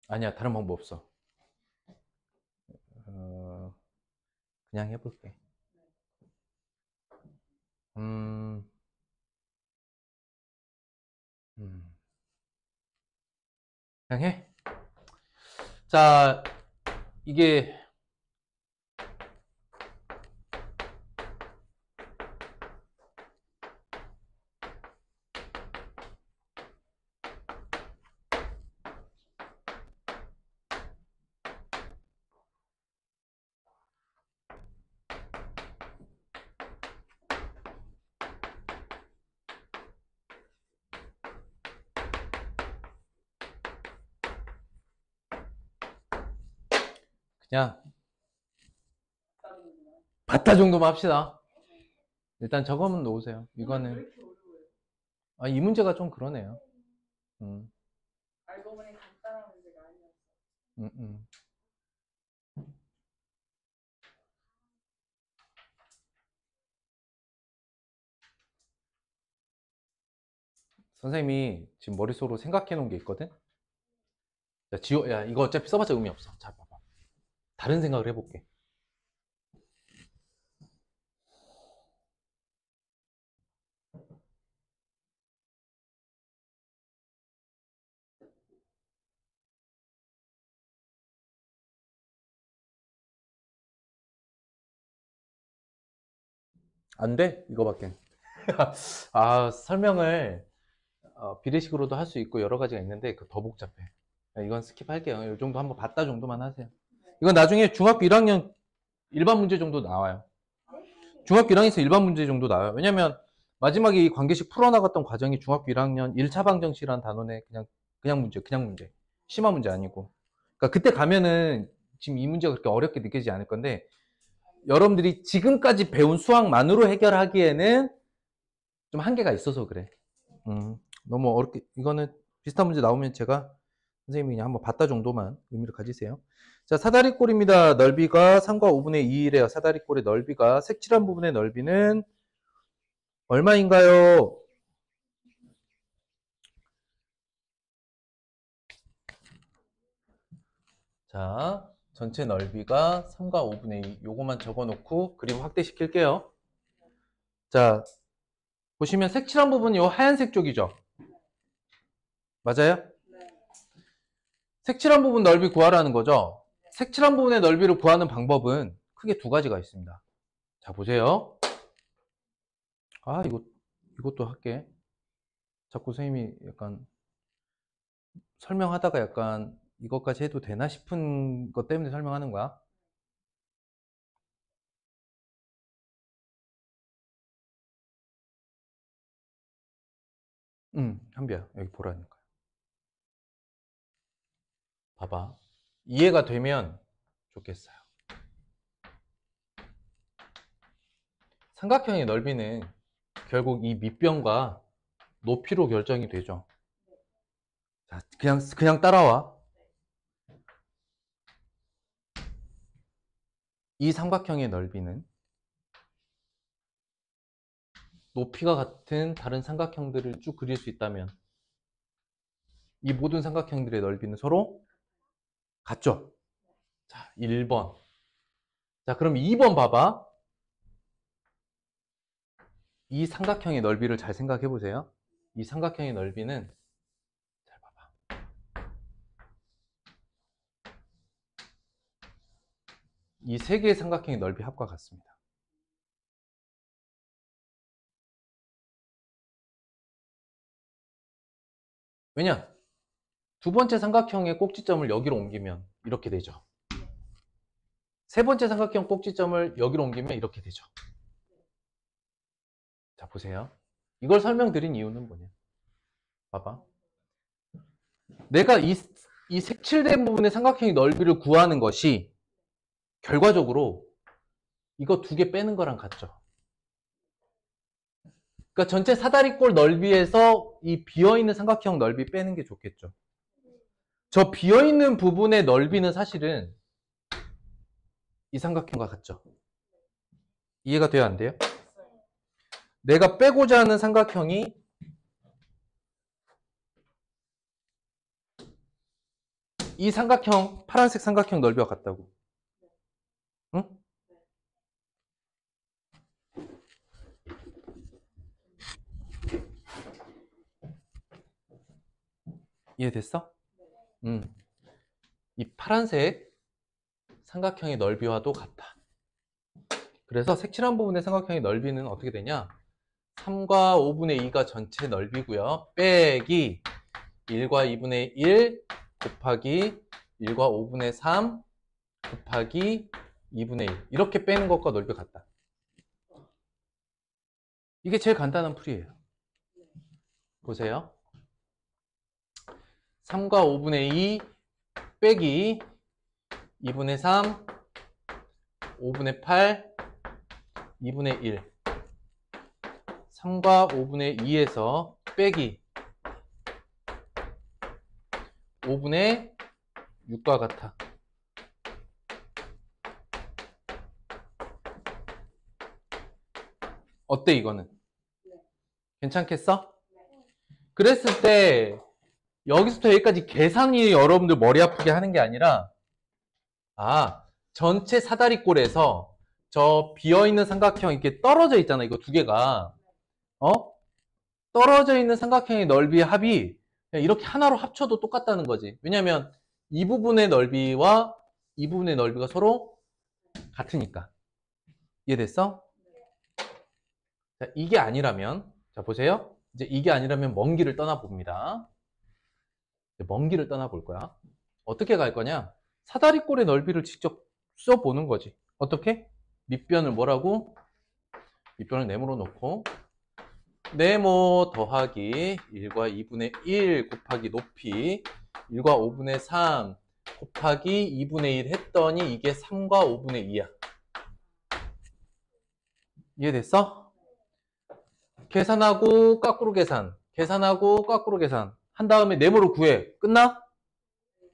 아니야, 다른 방법 없어. 그냥 해볼게. 음, 음. 그냥 해. 자, 이게 그냥 바타 정도만 합시다. 일단 저거만 놓으세요. 왜 이거는 이렇게 어려워요? 이 문제가 좀 그러네요. 음, 알고 보니 간단한 문제가 아니었어. 음, 음. 선생님이 지금 머릿속으로 생각해 놓은 게 있거든? 야, 야, 이거 어차피 써봤자 의미 없어. 자, 봐봐. 다른 생각을 해볼게. 안 돼? 이거밖에. 설명을 비례식으로도 할 수 있고 여러 가지가 있는데 그 더 복잡해. 이건 스킵할게요. 이 정도 한번 봤다 정도만 하세요. 이건 나중에 중학교 1학년 일반 문제 정도 나와요. 중학교 1학년에서 일반 문제 정도 나와요. 왜냐면 마지막에 이 관계식 풀어나갔던 과정이 중학교 1학년 1차 방정식이라는 단원의 그냥 문제. 심화 문제 아니고. 그러니까 그때 가면은 지금 이 문제가 그렇게 어렵게 느껴지지 않을 건데 여러분들이 지금까지 배운 수학만으로 해결하기에는 좀 한계가 있어서 그래. 너무 어렵게, 이거는 비슷한 문제 나오면 제가 선생님이 그냥 한번 봤다 정도만 의미를 가지세요. 자, 사다리꼴입니다. 넓이가 3과 5분의 2이래요. 사다리꼴의 넓이가 색칠한 부분의 넓이는 얼마인가요? 자, 전체 넓이가 3과 5분의 2. 요거만 적어놓고 그림 확대시킬게요. 자, 보시면 색칠한 부분이 요 하얀색 쪽이죠? 맞아요? 네. 색칠한 부분 넓이 구하라는 거죠? 색칠한 부분의 넓이를 구하는 방법은 크게 두 가지가 있습니다. 자, 보세요. 이것도 할게. 자꾸 선생님이 약간 설명하다가 약간 이것까지 해도 되나 싶은 것 때문에 설명하는 거야. 한비야. 여기 보라니까. 봐봐. 이해가 되면 좋겠어요. 삼각형의 넓이는 결국 이 밑변과 높이로 결정이 되죠. 자, 그냥 따라와. 이 삼각형의 넓이는 높이가 같은 다른 삼각형들을 쭉 그릴 수 있다면 이 모든 삼각형들의 넓이는 서로 같죠? 자, 1번. 자, 그럼 2번 봐봐. 이 삼각형의 넓이를 잘 생각해 보세요. 이 삼각형의 넓이는 잘 봐봐. 이 세 개의 삼각형의 넓이 합과 같습니다. 왜냐? 두 번째 삼각형의 꼭지점을 여기로 옮기면 이렇게 되죠. 세 번째 삼각형 꼭지점을 여기로 옮기면 이렇게 되죠. 자, 보세요. 이걸 설명드린 이유는 뭐냐? 봐봐. 내가 이 색칠된 부분의 삼각형의 넓이를 구하는 것이 결과적으로 이거 두 개 빼는 거랑 같죠. 그러니까 전체 사다리꼴 넓이에서 이 비어있는 삼각형 넓이 빼는 게 좋겠죠. 저 비어있는 부분의 넓이는 사실은 이 삼각형과 같죠. 이해가 돼요, 안 돼요? 내가 빼고자 하는 삼각형이 이 삼각형, 파란색 삼각형 넓이와 같다고. 응? 이해됐어? 이 파란색 삼각형의 넓이와도 같다. 그래서 색칠한 부분의 삼각형의 넓이는 어떻게 되냐? 3과 5분의 2가 전체 넓이고요. 빼기 1과 2분의 1 곱하기 1과 5분의 3 곱하기 2분의 1 이렇게 빼는 것과 넓이가 같다. 이게 제일 간단한 풀이에요. 보세요. 3과 5분의 2 빼기 2분의 3 5분의 8 2분의 1 3과 5분의 2에서 빼기 5분의 6과 같아. 어때 이거는? 괜찮겠어? 그랬을 때 여기서부터 여기까지 계산이 여러분들 머리 아프게 하는 게 아니라 전체 사다리꼴에서 저 비어있는 삼각형 이렇게 떨어져 있잖아. 이거 두 개가 떨어져 있는 삼각형의 넓이의 합이 그냥 이렇게 하나로 합쳐도 똑같다는 거지. 왜냐면 이 부분의 넓이와 이 부분의 넓이가 서로 같으니까. 이해됐어? 자, 이게 아니라면 자 보세요. 이제 이게 아니라면 먼 길을 떠나봅니다. 먼 길을 떠나볼 거야. 어떻게 갈 거냐? 사다리꼴의 넓이를 직접 써보는 거지. 어떻게? 밑변을 뭐라고? 밑변을 네모로 놓고 네모 더하기 1과 2분의 1 곱하기 높이 1과 5분의 3 곱하기 2분의 1 했더니 이게 3과 5분의 2야. 이해됐어? 계산하고 거꾸로 계산, 계산하고 거꾸로 계산 한 다음에 네모로 구해. 끝나?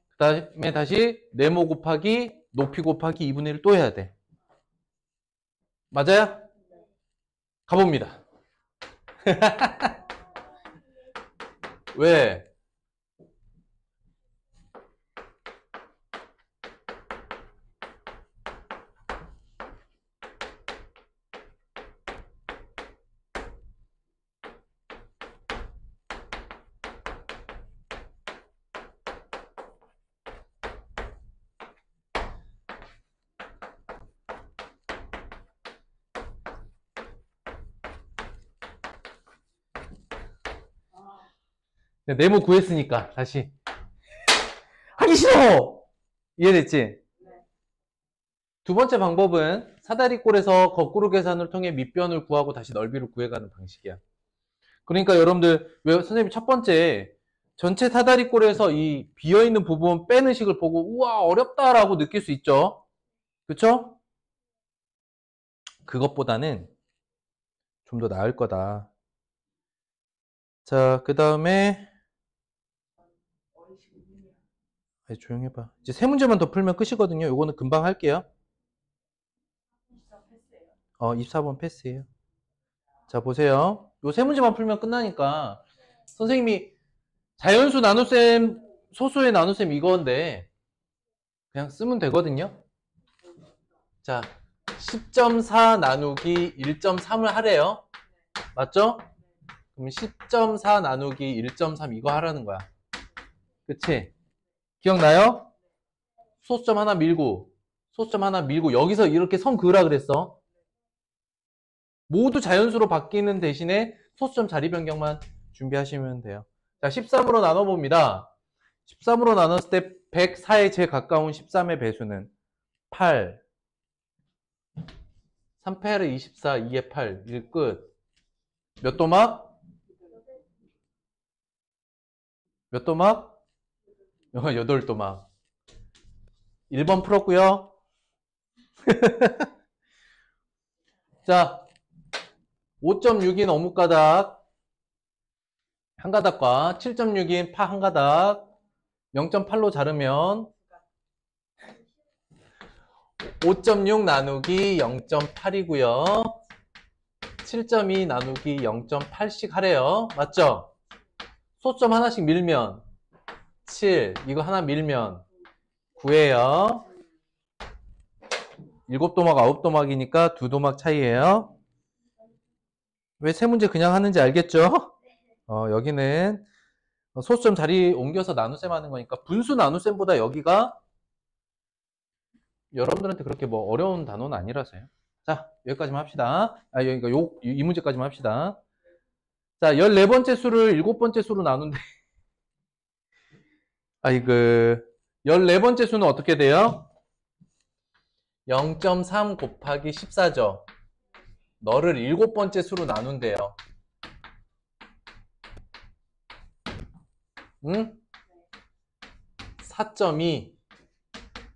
그 다음에 다시 네모 곱하기 높이 곱하기 2분의 1 또 해야 돼. 맞아요? 가봅니다. 왜? 네모 구했으니까 다시 하기 싫어! 이해됐지? 두 번째 방법은 사다리꼴에서 거꾸로 계산을 통해 밑변을 구하고 다시 넓이를 구해가는 방식이야. 그러니까 여러분들 왜 선생님이 첫 번째 전체 사다리꼴에서 이 비어있는 부분 빼는 식을 보고 우와 어렵다라고 느낄 수 있죠? 그쵸? 그것보다는 좀 더 나을 거다. 자, 그 다음에 조용히 해봐. 이제 세 문제만 더 풀면 끝이거든요. 요거는 금방 할게요. 24번 패스예요. 자, 보세요. 요 세 문제만 풀면 끝나니까 선생님이 자연수 나눗셈, 소수의 나눗셈 이건데 그냥 쓰면 되거든요. 자, 10.4 나누기 1.3을 하래요. 맞죠? 그럼 10.4 나누기 1.3 이거 하라는 거야. 그치? 기억나요? 소수점 하나 밀고, 소수점 하나 밀고, 여기서 이렇게 선 그으라 그랬어. 모두 자연수로 바뀌는 대신에 소수점 자리 변경만 준비하시면 돼요. 자, 13으로 나눠봅니다. 13으로 나눴을 때 104에 제일 가까운 13의 배수는 8. 3패를 24, 2에 8. 1 끝. 몇 도막? 몇 도막? 8도막. 1번 풀었고요. 자, 5.6인 어묵가닥 한 가닥과 7.6인 파 한 가닥 0.8로 자르면 5.6 나누기 0.8이고요. 7.2 나누기 0.8씩 하래요. 맞죠? 소점 하나씩 밀면 7, 이거 하나 밀면 9예요. 7도막, 9도막이니까 2도막 차이예요. 왜 세 문제 그냥 하는지 알겠죠? 여기는 소수점 자리 옮겨서 나눗셈 하는 거니까 분수 나눗셈보다 여기가 여러분들한테 그렇게 뭐 어려운 단어는 아니라서요. 자, 여기까지만 합시다. 이 문제까지만 합시다. 자, 14번째 수를 7번째 수로 나눈데 14번째 수는 어떻게 돼요? 0.3 곱하기 14죠. 너를 7번째 수로 나눈대요. 응? 4.2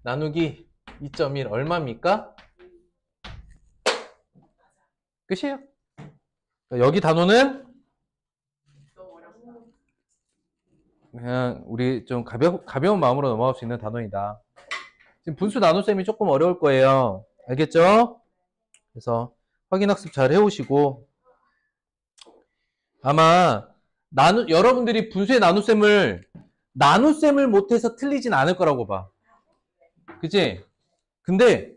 나누기 2.1 얼마입니까? 끝이에요. 여기 단어는 그냥 우리 좀 가벼운 마음으로 넘어갈 수 있는 단어이다. 지금 분수 나눗셈이 조금 어려울 거예요. 알겠죠? 그래서 확인학습 잘 해오시고 아마 여러분들이 분수의 나눗셈을 못해서 틀리진 않을 거라고 봐. 그치? 근데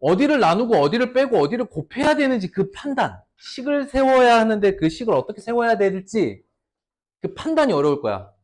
어디를 나누고 어디를 빼고 어디를 곱해야 되는지 그 판단, 식을 세워야 하는데 그 식을 어떻게 세워야 될지 그 판단이 어려울 거야.